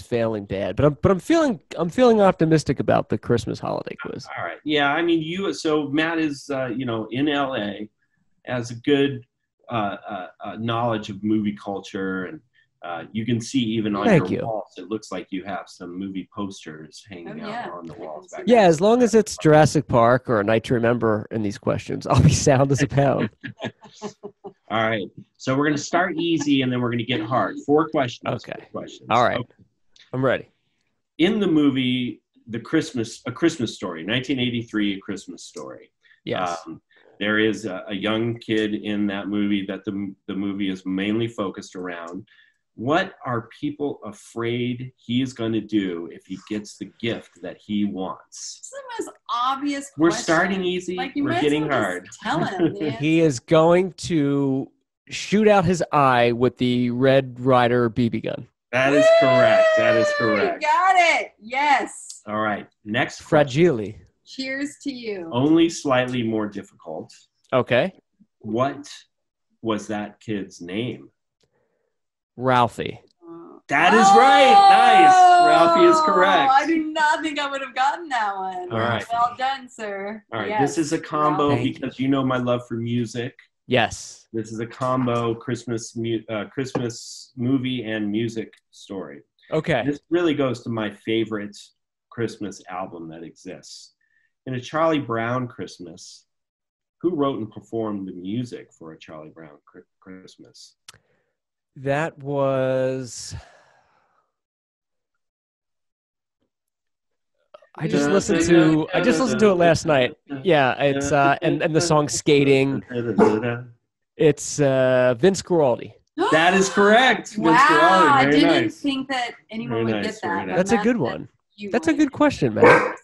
failing bad, but I'm feeling optimistic about the Christmas holiday quiz. All right. Yeah, I mean, so Matt is in LA, has a good knowledge of movie culture, and You can see even on Thank your you. walls, it looks like you have some movie posters hanging out on the walls. Back Yeah, there. as long as it's Jurassic Park or A Night to Remember in these questions, I'll be sound as a pound. All right. So we're going to start easy and then we're going to get hard. 4 questions. Okay. 4 questions. All right. Okay. I'm ready. In the movie, A Christmas Story, 1983, A Christmas Story. Yes. There is a young kid in that movie that the movie is mainly focused around. What are people afraid he's going to do if he gets the gift that he wants? This is the most obvious question. We're starting easy. We're getting hard. Tell him, He is going to shoot out his eye with the Red Ryder BB gun. That is correct. That is correct. You got it. Yes. All right. Next. Fragile. Cheers to you. Only slightly more difficult. Okay. What was that kid's name? Ralphie. That is right. Nice. Ralphie is correct. I do not think I would have gotten that one. All right. Well done, sir. All right. Yes. This is a combo Ralphie. because you know my love for music. Yes. This is a combo Christmas movie and music story. Okay. This really goes to my favorite Christmas album that exists. In A Charlie Brown Christmas, who wrote and performed the music for A Charlie Brown Christmas? That was... I just listened to it last night. Yeah, it's and the song Skating. It's Vince Guaraldi. That is correct. Wow, Vince Guaraldi. I Very didn't nice. think that anyone Very would nice, get that. very nice. but That's a good one. That's a good question, man.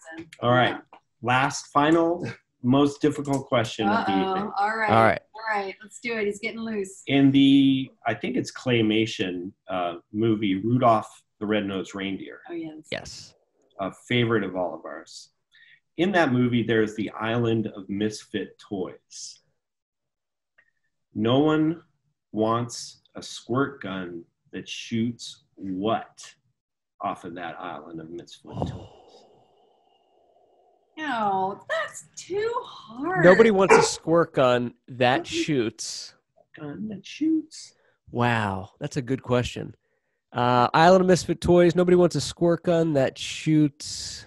All right. Last, final, most difficult question of the evening. All right. All right. All right. Let's do it. He's getting loose. In the, I think it's claymation movie, Rudolph the Red-Nosed Reindeer, Oh, yes. Yes. a favorite of all of ours. In that movie, there's the island of misfit toys. No one wants a squirt gun that shoots what off of that island of misfit toys? No, that's too hard. Nobody wants a squirt gun that shoots. Gun that shoots. Wow, that's a good question. Island of Misfit Toys. Nobody wants a squirt gun that shoots.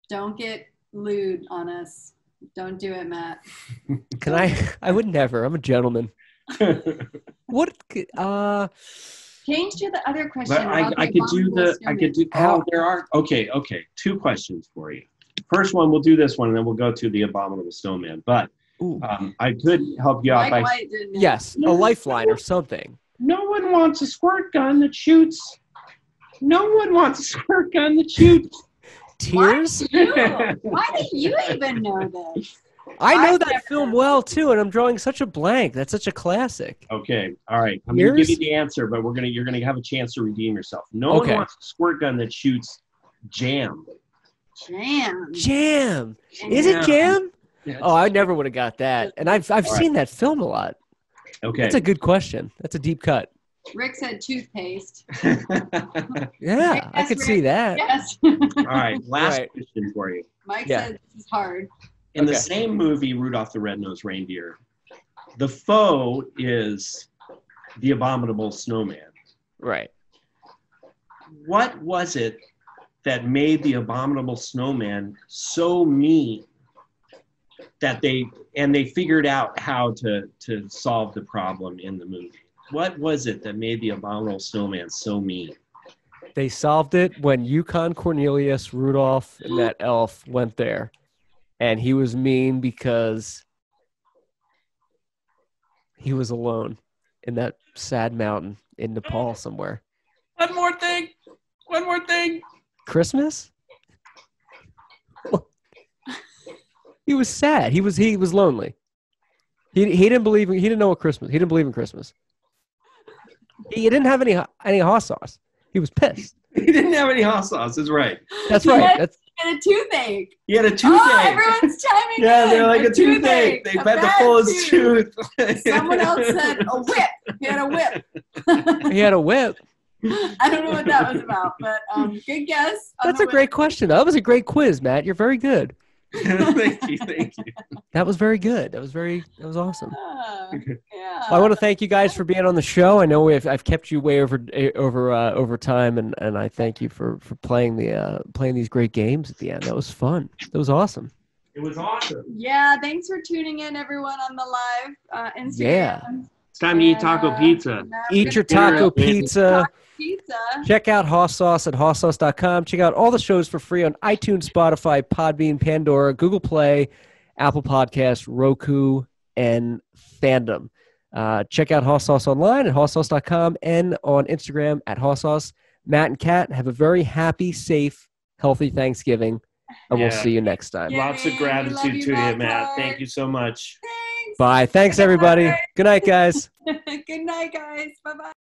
Don't get lewd on us. Don't do it, Matt. Can I? I would never. I'm a gentleman. What? Change to the other question. But I could do the, I could do, How- oh, there are, okay. 2 questions for you. First one, we'll do this one, and then we'll go to the Abominable Snowman. But Ooh. I could help you out by, White didn't it? Yes, a lifeline or something. no one wants a squirt gun that shoots. No one wants a squirt gun that shoots. Tears? Why do you even know this? I know I've that never film heard well too, and I'm drawing such a blank. That's such a classic. Okay, all right. I'm going to give Tears? you the answer, but you're going to have a chance to redeem yourself. No one Okay. wants a squirt gun that shoots jam. Jam. Jam. Is it Jam? Yeah, Oh, I never would have got that. And I've right. seen that film a lot. okay. That's a good question. That's a deep cut. Rick said toothpaste. Yeah, I could see that. Yes. all right, last Right. question for you. Mike Yeah. said this is hard. In the Okay. same movie, Rudolph the Red-Nosed Reindeer, the foe is the Abominable Snowman. Right. What was it that made the Abominable Snowman so mean that they figured out how to solve the problem in the movie? What was it that made the Abominable Snowman so mean? They solved it when Yukon Cornelius, Rudolph, and that elf went there. And he was mean because he was alone in that sad mountain in Nepal somewhere. One more thing. Christmas? He was sad. He was lonely. He didn't know what Christmas. He didn't believe in Christmas. He didn't have any hot sauce. He was pissed. He didn't have any hot sauce. That's right. That's right. That's And a toothache. He had a toothache. Oh, everyone's chiming Yeah, in. they're like a toothache. They A bet the bad full his tooth. Someone else said a whip. He had a whip. he had a whip. I don't know what that was about, but good guess. That's a great question. That was a great quiz, Matt. You're very good. Thank you. Thank you. That was very good. That was awesome. Yeah. Well, I want to thank you guys for being on the show. I know I've kept you way over time, and I thank you for playing these great games at the end. That was fun. That was awesome. It was awesome. Yeah, thanks for tuning in, everyone, on the live Instagram. Yeah. It's time to eat taco pizza. Eat your taco pizza. Pizza. Check out Hoss Sauce at hosssauce.com. Check out all the shows for free on iTunes, Spotify, Podbean, Pandora, Google Play, Apple Podcasts, Roku, and Fandom. Check out Hoss Sauce online at hosssauce.com and on Instagram at Hoss Sauce. Matt and Kat, have a very happy, safe, healthy Thanksgiving, and we'll see you next time. Yeah. Lots of gratitude to you, Matt. Thank you so much. Thanks. Bye. Thanks, everybody. Good night, guys. Good night, guys. Bye-bye.